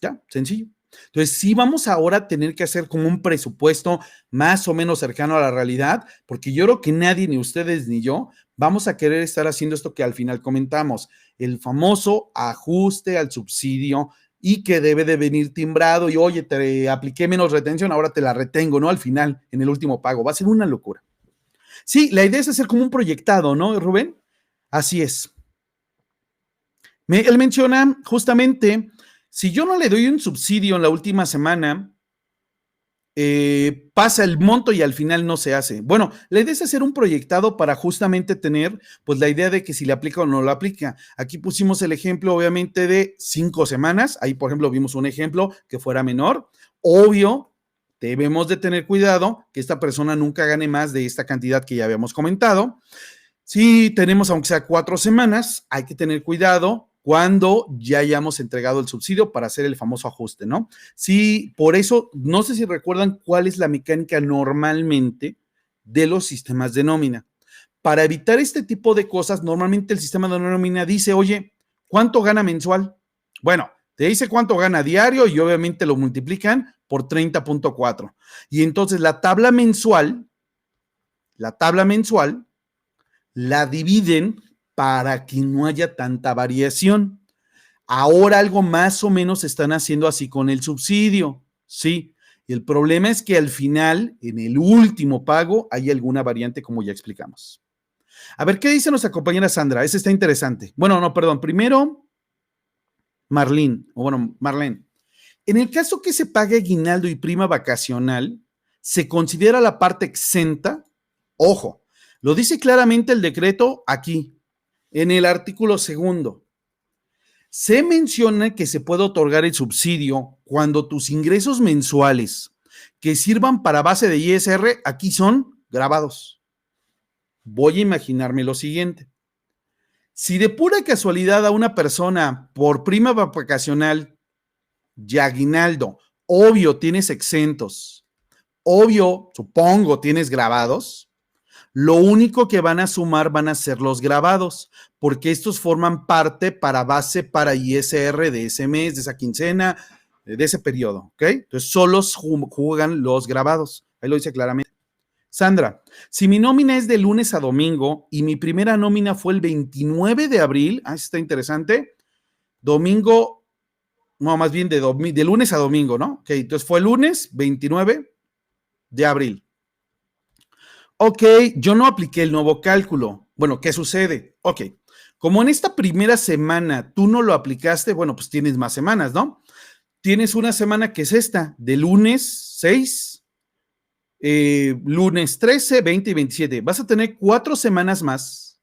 Ya, sencillo. Entonces, sí vamos ahora a tener que hacer como un presupuesto más o menos cercano a la realidad, porque yo creo que nadie, ni ustedes ni yo, vamos a querer estar haciendo esto que al final comentamos, el famoso ajuste al subsidio y que debe de venir timbrado y, oye, te apliqué menos retención, ahora te la retengo, ¿no? Al final, en el último pago. Va a ser una locura. Sí, la idea es hacer como un proyectado, ¿no, Rubén? Así es. Él menciona justamente, si yo no le doy un subsidio en la última semana, pasa el monto y al final no se hace. Bueno, la idea es hacer un proyectado para justamente tener pues la idea de que si le aplica o no lo aplica. Aquí pusimos el ejemplo obviamente de 5 semanas, ahí por ejemplo vimos un ejemplo que fuera menor, obvio, debemos de tener cuidado que esta persona nunca gane más de esta cantidad que ya habíamos comentado. Si tenemos, aunque sea 4 semanas, hay que tener cuidado cuando ya hayamos entregado el subsidio para hacer el famoso ajuste, ¿no? Sí, por eso, no sé si recuerdan cuál es la mecánica normalmente de los sistemas de nómina. Para evitar este tipo de cosas, normalmente el sistema de nómina dice, oye, ¿cuánto gana mensual? Bueno, te dice cuánto gana diario y obviamente lo multiplican por 30.4. Y entonces la tabla mensual la dividen para que no haya tanta variación. Ahora algo más o menos están haciendo así con el subsidio, ¿sí? Y el problema es que al final, en el último pago, hay alguna variante como ya explicamos. A ver, ¿qué dice nuestra compañera Sandra? Ese está interesante. Bueno, no, perdón. Primero, Marlene. En el caso que se pague aguinaldo y prima vacacional, se considera la parte exenta. Ojo, lo dice claramente el decreto aquí, en el artículo 2. Se menciona que se puede otorgar el subsidio cuando tus ingresos mensuales que sirvan para base de ISR aquí son grabados. Voy a imaginarme lo siguiente. Si de pura casualidad a una persona por prima vacacional y aguinaldo, obvio tienes exentos, obvio, supongo, tienes grabados, lo único que van a sumar van a ser los grabados, porque estos forman parte para base para ISR de ese mes, de esa quincena, de ese periodo, ¿ok? Entonces, solo juegan los grabados. Ahí lo dice claramente. Sandra, si mi nómina es de lunes a domingo y mi primera nómina fue el 29 de abril, está interesante, domingo, no, más bien de lunes a domingo, ¿no? Ok, entonces fue el lunes 29 de abril. Ok, yo no apliqué el nuevo cálculo. Bueno, ¿qué sucede? Ok, como en esta primera semana tú no lo aplicaste, bueno, pues tienes más semanas, ¿no? Tienes una semana que es esta, de lunes 6, lunes 13, 20 y 27. Vas a tener 4 semanas más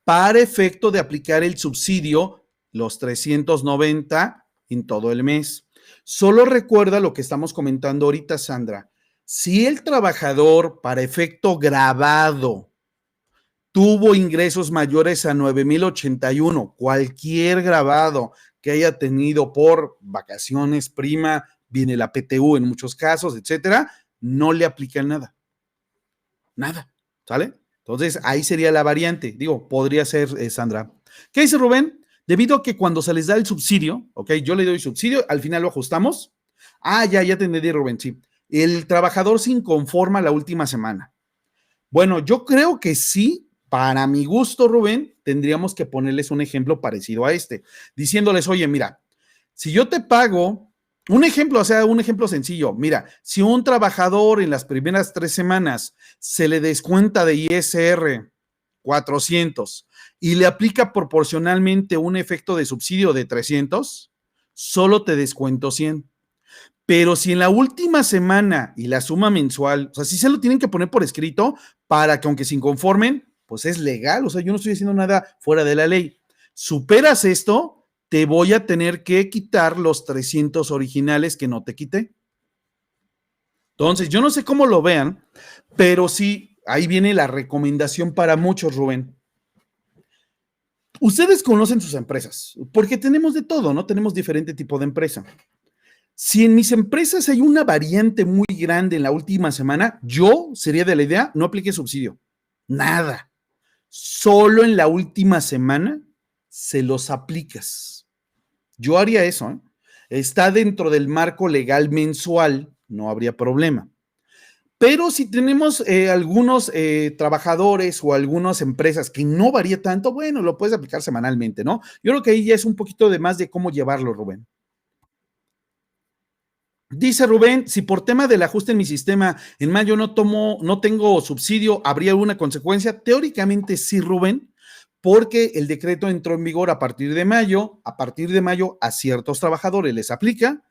para efecto de aplicar el subsidio, los 390 en todo el mes. Solo recuerda lo que estamos comentando ahorita, Sandra. Si el trabajador, para efecto grabado, tuvo ingresos mayores a 9,081, cualquier grabado que haya tenido por vacaciones, prima, viene la PTU en muchos casos, etcétera, no le aplican nada. Nada, ¿sale? Entonces, ahí sería la variante. Digo, podría ser, Sandra. ¿Qué dice Rubén? Debido a que cuando se les da el subsidio, ok, yo le doy subsidio, al final lo ajustamos. Ya te entendí, Rubén, sí. El trabajador se inconforma la última semana. Bueno, yo creo que sí, para mi gusto, Rubén, tendríamos que ponerles un ejemplo parecido a este, diciéndoles, oye, mira, si yo te pago, un ejemplo, o sea, un ejemplo sencillo, mira, si un trabajador en las primeras 3 semanas se le descuenta de ISR 400 y le aplica proporcionalmente un efecto de subsidio de 300, solo te descuento 100. Pero si en la última semana y la suma mensual, o sea, sí se lo tienen que poner por escrito para que aunque se inconformen, pues es legal, o sea, yo no estoy haciendo nada fuera de la ley. Superas esto, te voy a tener que quitar los 300 originales que no te quité. Entonces, yo no sé cómo lo vean, pero sí, ahí viene la recomendación para muchos, Rubén. Ustedes conocen sus empresas, porque tenemos de todo, ¿no? Tenemos diferente tipo de empresa. Si en mis empresas hay una variante muy grande en la última semana, yo sería de la idea, no aplique subsidio. Nada. Solo en la última semana se los aplicas. Yo haría eso, ¿eh? Está dentro del marco legal mensual, no habría problema. Pero si tenemos algunos trabajadores o algunas empresas que no varía tanto, bueno, lo puedes aplicar semanalmente, ¿no? Yo creo que ahí ya es un poquito de más de cómo llevarlo, Rubén. Dice Rubén, si por tema del ajuste en mi sistema en mayo no tengo subsidio, ¿habría alguna consecuencia? Teóricamente sí, Rubén, porque el decreto entró en vigor a partir de mayo a ciertos trabajadores les aplica,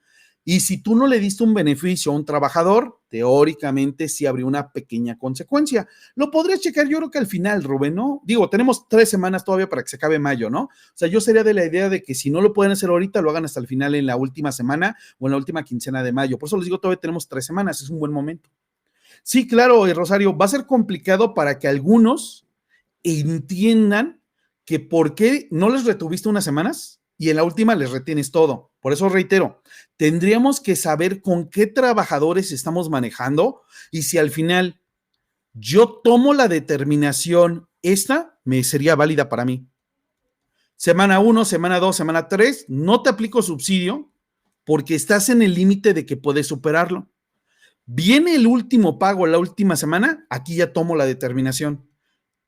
Y si tú no le diste un beneficio a un trabajador, teóricamente sí habría una pequeña consecuencia. Lo podrías checar yo creo que al final, Rubén, ¿no? Digo, tenemos 3 semanas todavía para que se acabe mayo, ¿no? O sea, yo sería de la idea de que si no lo pueden hacer ahorita, lo hagan hasta el final en la última semana o en la última quincena de mayo. Por eso les digo, todavía tenemos 3 semanas, es un buen momento. Sí, claro, Rosario, va a ser complicado para que algunos entiendan que por qué no les retuviste unas semanas y en la última les retienes todo. Por eso reitero, tendríamos que saber con qué trabajadores estamos manejando y si al final yo tomo la determinación, esta me sería válida para mí. Semana 1, semana 2, semana 3, no te aplico subsidio porque estás en el límite de que puedes superarlo. Viene el último pago la última semana, aquí ya tomo la determinación.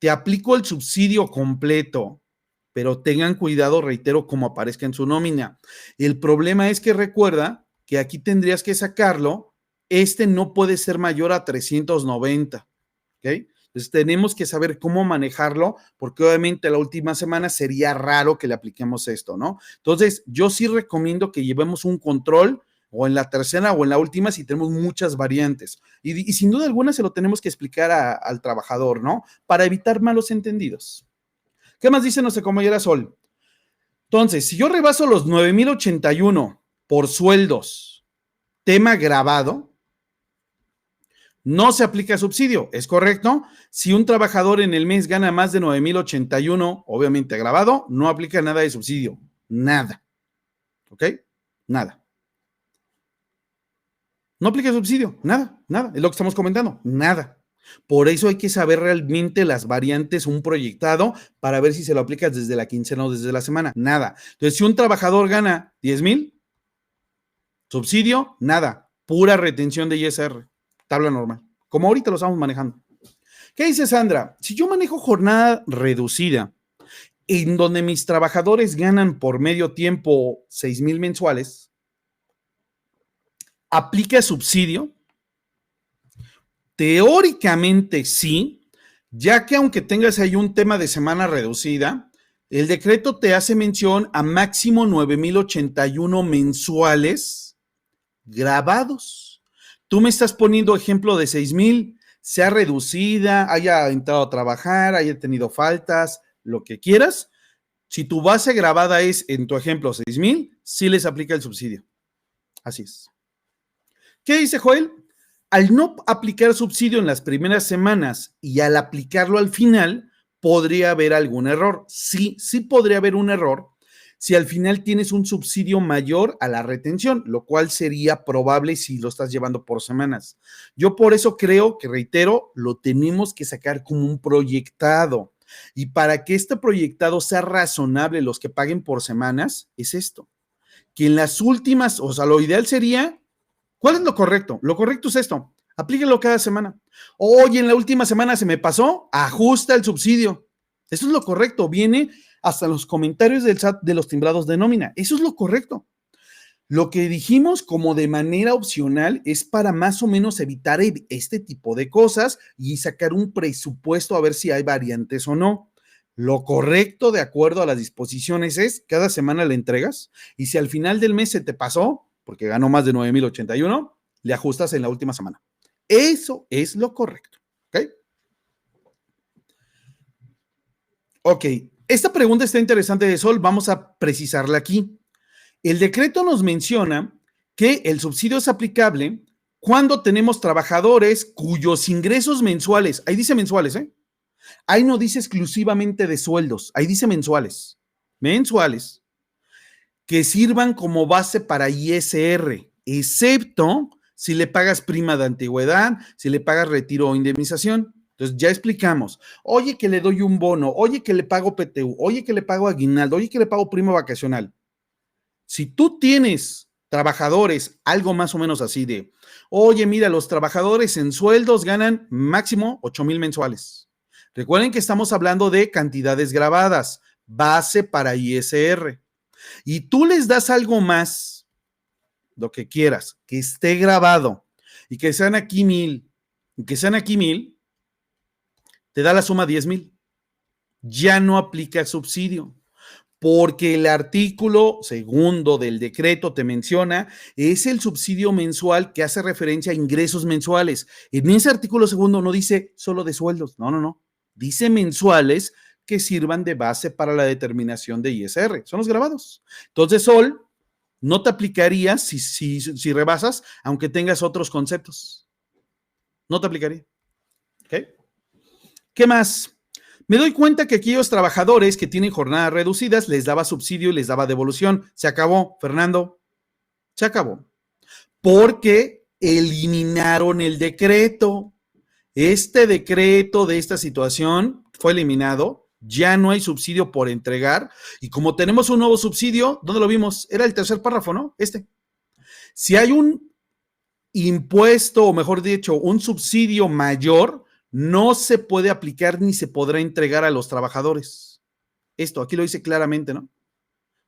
Te aplico el subsidio completo, pero tengan cuidado, reitero, como aparezca en su nómina. El problema es que recuerda que aquí tendrías que sacarlo, no puede ser mayor a 390, ¿ok? Entonces tenemos que saber cómo manejarlo, porque obviamente la última semana sería raro que le apliquemos esto, ¿no? Entonces yo sí recomiendo que llevemos un control o en la tercera o en la última si tenemos muchas variantes. Y sin duda alguna se lo tenemos que explicar al trabajador, ¿no? Para evitar malos entendidos. ¿Qué más dice nuestra compañera Sol? Entonces, si yo rebaso los 9,081 por sueldos, tema grabado, no se aplica subsidio, ¿es correcto? Si un trabajador en el mes gana más de 9,081, obviamente grabado, no aplica nada de subsidio, nada. ¿Ok? Nada. No aplica subsidio, nada, nada, es lo que estamos comentando, nada. Por eso hay que saber realmente las variantes, un proyectado, para ver si se lo aplicas desde la quincena o desde la semana, nada. Entonces, si un trabajador gana 10,000, subsidio, nada, pura retención de ISR, tabla normal, como ahorita lo estamos manejando. ¿Qué dice Sandra? Si yo manejo jornada reducida, en donde mis trabajadores ganan por medio tiempo 6,000 mensuales, ¿aplica subsidio? Teóricamente sí, ya que aunque tengas ahí un tema de semana reducida, el decreto te hace mención a máximo 9,081 mensuales grabados. Tú me estás poniendo ejemplo de 6,000, sea reducida, haya entrado a trabajar, haya tenido faltas, lo que quieras. Si tu base grabada es, en tu ejemplo, 6,000, sí les aplica el subsidio. Así es. ¿Qué dice Joel? Al no aplicar subsidio en las primeras semanas y al aplicarlo al final, podría haber algún error. Sí, sí podría haber un error si al final tienes un subsidio mayor a la retención, lo cual sería probable si lo estás llevando por semanas. Yo por eso creo que, reitero, lo tenemos que sacar como un proyectado. Y para que este proyectado sea razonable, los que paguen por semanas, es esto. Que en las últimas, o sea, lo ideal sería, ¿cuál es lo correcto? Lo correcto es esto, aplíquelo cada semana. Oye, en la última semana se me pasó, ajusta el subsidio. Eso es lo correcto, viene hasta los comentarios del SAT de los timbrados de nómina. Eso es lo correcto. Lo que dijimos como de manera opcional es para más o menos evitar este tipo de cosas y sacar un presupuesto a ver si hay variantes o no. Lo correcto, de acuerdo a las disposiciones, es cada semana le entregas y si al final del mes se te pasó, porque ganó más de 9,081, le ajustas en la última semana. Eso es lo correcto. ¿Ok? Ok. Esta pregunta está interesante de Sol. Vamos a precisarla aquí. El decreto nos menciona que el subsidio es aplicable cuando tenemos trabajadores cuyos ingresos mensuales, ahí dice mensuales, ahí no dice exclusivamente de sueldos, ahí dice mensuales, mensuales, que sirvan como base para ISR, excepto si le pagas prima de antigüedad, si le pagas retiro o indemnización. Entonces ya explicamos, oye que le doy un bono, oye que le pago PTU, oye que le pago aguinaldo, oye que le pago prima vacacional. Si tú tienes trabajadores, algo más o menos así de, oye, mira, los trabajadores en sueldos ganan máximo 8,000 mensuales. Recuerden que estamos hablando de cantidades grabadas, base para ISR. Y tú les das algo más, lo que quieras, que esté grabado y que sean aquí 1,000, y que sean aquí 1,000, te da la suma 10,000. Ya no aplica el subsidio. porque el artículo segundo del decreto te menciona, es el subsidio mensual que hace referencia a ingresos mensuales. En ese artículo segundo no dice solo de sueldos, no. Dice mensuales que sirvan de base para la determinación de ISR. Son los grabados. Entonces, Sol, no te aplicaría si rebasas, aunque tengas otros conceptos. No te aplicaría. ¿Ok? ¿Qué más? Me doy cuenta que aquellos trabajadores que tienen jornadas reducidas les daba subsidio y les daba devolución. Se acabó, Fernando. Se acabó. Porque eliminaron el decreto. Este decreto de esta situación fue eliminado. Ya no hay subsidio por entregar. Y como tenemos un nuevo subsidio, ¿dónde lo vimos? Era el tercer párrafo, ¿no? Si hay un impuesto, o mejor dicho, un subsidio mayor, no se puede aplicar ni se podrá entregar a los trabajadores. Esto, aquí lo dice claramente, ¿no?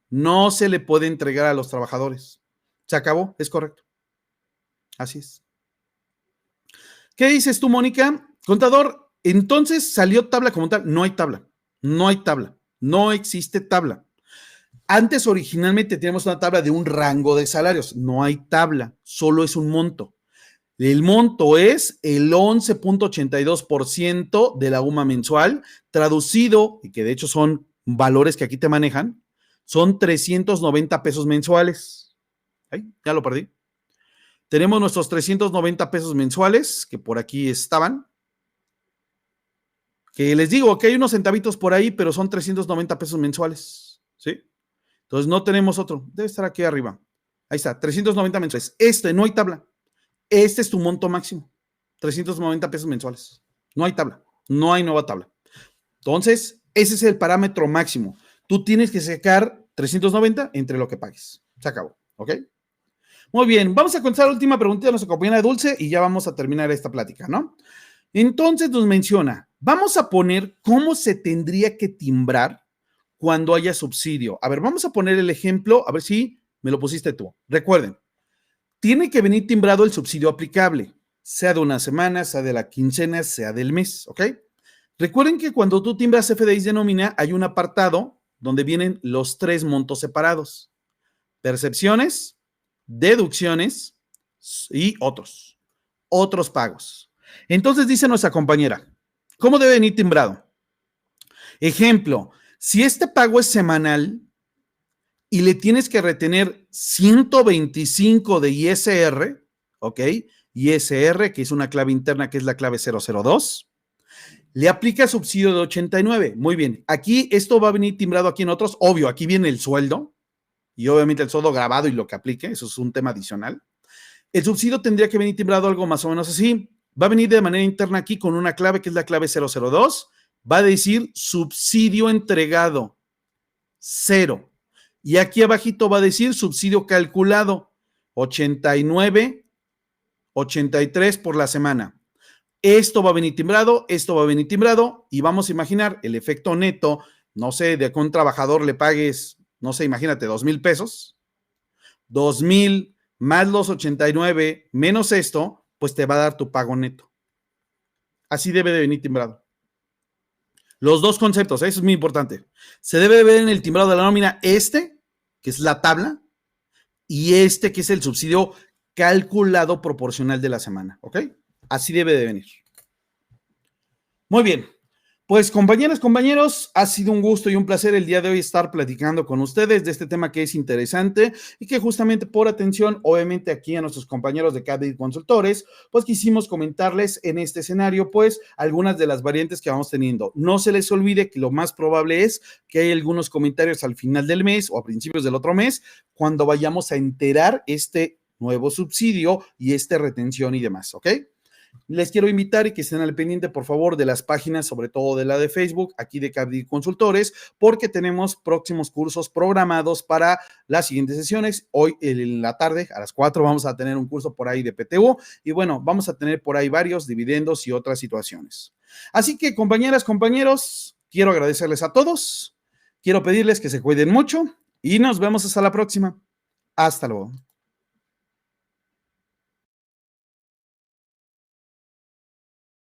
No se le puede entregar a los trabajadores. Se acabó, es correcto. Así es. ¿Qué dices tú, Mónica? Contador, entonces salió tabla como tal. No hay tabla. No hay tabla. No existe tabla. Antes, originalmente, teníamos una tabla de un rango de salarios. No hay tabla, solo es un monto. El monto es el 11.82% de la UMA mensual, traducido, y que de hecho son valores que aquí te manejan, son 390 pesos mensuales. Ay, ya lo perdí. Tenemos nuestros 390 pesos mensuales, que por aquí estaban. Que les digo que hay unos centavitos por ahí, pero son 390 pesos mensuales. ¿Sí? Entonces no tenemos otro. Debe estar aquí arriba. Ahí está, 390 mensuales. No hay tabla. Este es tu monto máximo, 390 pesos mensuales. No hay tabla, no hay nueva tabla. Entonces, ese es el parámetro máximo. Tú tienes que sacar 390 entre lo que pagues. Se acabó, ¿ok? Muy bien, vamos a contestar la última pregunta de nuestra compañera Dulce y ya vamos a terminar esta plática, ¿no? Entonces nos menciona, vamos a poner cómo se tendría que timbrar cuando haya subsidio. A ver, vamos a poner el ejemplo, a ver si me lo pusiste tú. Recuerden, tiene que venir timbrado el subsidio aplicable, sea de una semana, sea de la quincena, sea del mes, ¿ok? Recuerden que cuando tú timbras FDIs de nómina, hay un apartado donde vienen los 3 montos separados: percepciones, deducciones y otros pagos. Entonces dice nuestra compañera, ¿cómo debe venir timbrado? Ejemplo, si este pago es semanal y le tienes que retener 125 de ISR, ¿ok? ISR, que es una clave interna, que es la clave 002, le aplica subsidio de 89. Muy bien, aquí esto va a venir timbrado aquí en otros. Obvio, aquí viene el sueldo y obviamente el sueldo grabado y lo que aplique, eso es un tema adicional. El subsidio tendría que venir timbrado algo más o menos así. Va a venir de manera interna aquí con una clave que es la clave 002. Va a decir subsidio entregado, 0. Y aquí abajito va a decir subsidio calculado, 89, 83 por la semana. Esto va a venir timbrado, esto va a venir timbrado y vamos a imaginar el efecto neto, no sé, de que a un trabajador le pagues, no sé, imagínate, 2,000 pesos. 2,000 más los 89 menos esto, pues te va a dar tu pago neto. Así debe de venir timbrado. Los dos conceptos, eso es muy importante. Se debe ver en el timbrado de la nómina que es la tabla, y que es el subsidio calculado proporcional de la semana, ¿ok? Así debe de venir. Muy bien. Pues compañeras, compañeros, ha sido un gusto y un placer el día de hoy estar platicando con ustedes de este tema que es interesante y que justamente por atención, obviamente aquí a nuestros compañeros de CADIT Consultores, pues quisimos comentarles en este escenario, pues algunas de las variantes que vamos teniendo. No se les olvide que lo más probable es que hay algunos comentarios al final del mes o a principios del otro mes, cuando vayamos a enterar este nuevo subsidio y retención y demás, ¿ok? Les quiero invitar y que estén al pendiente, por favor, de las páginas, sobre todo de la de Facebook, aquí de CADIT Consultores, porque tenemos próximos cursos programados para las siguientes sesiones. Hoy en la tarde, a las 4, vamos a tener un curso por ahí de PTU y bueno, vamos a tener por ahí varios dividendos y otras situaciones. Así que, compañeras, compañeros, quiero agradecerles a todos, quiero pedirles que se cuiden mucho y nos vemos hasta la próxima. Hasta luego.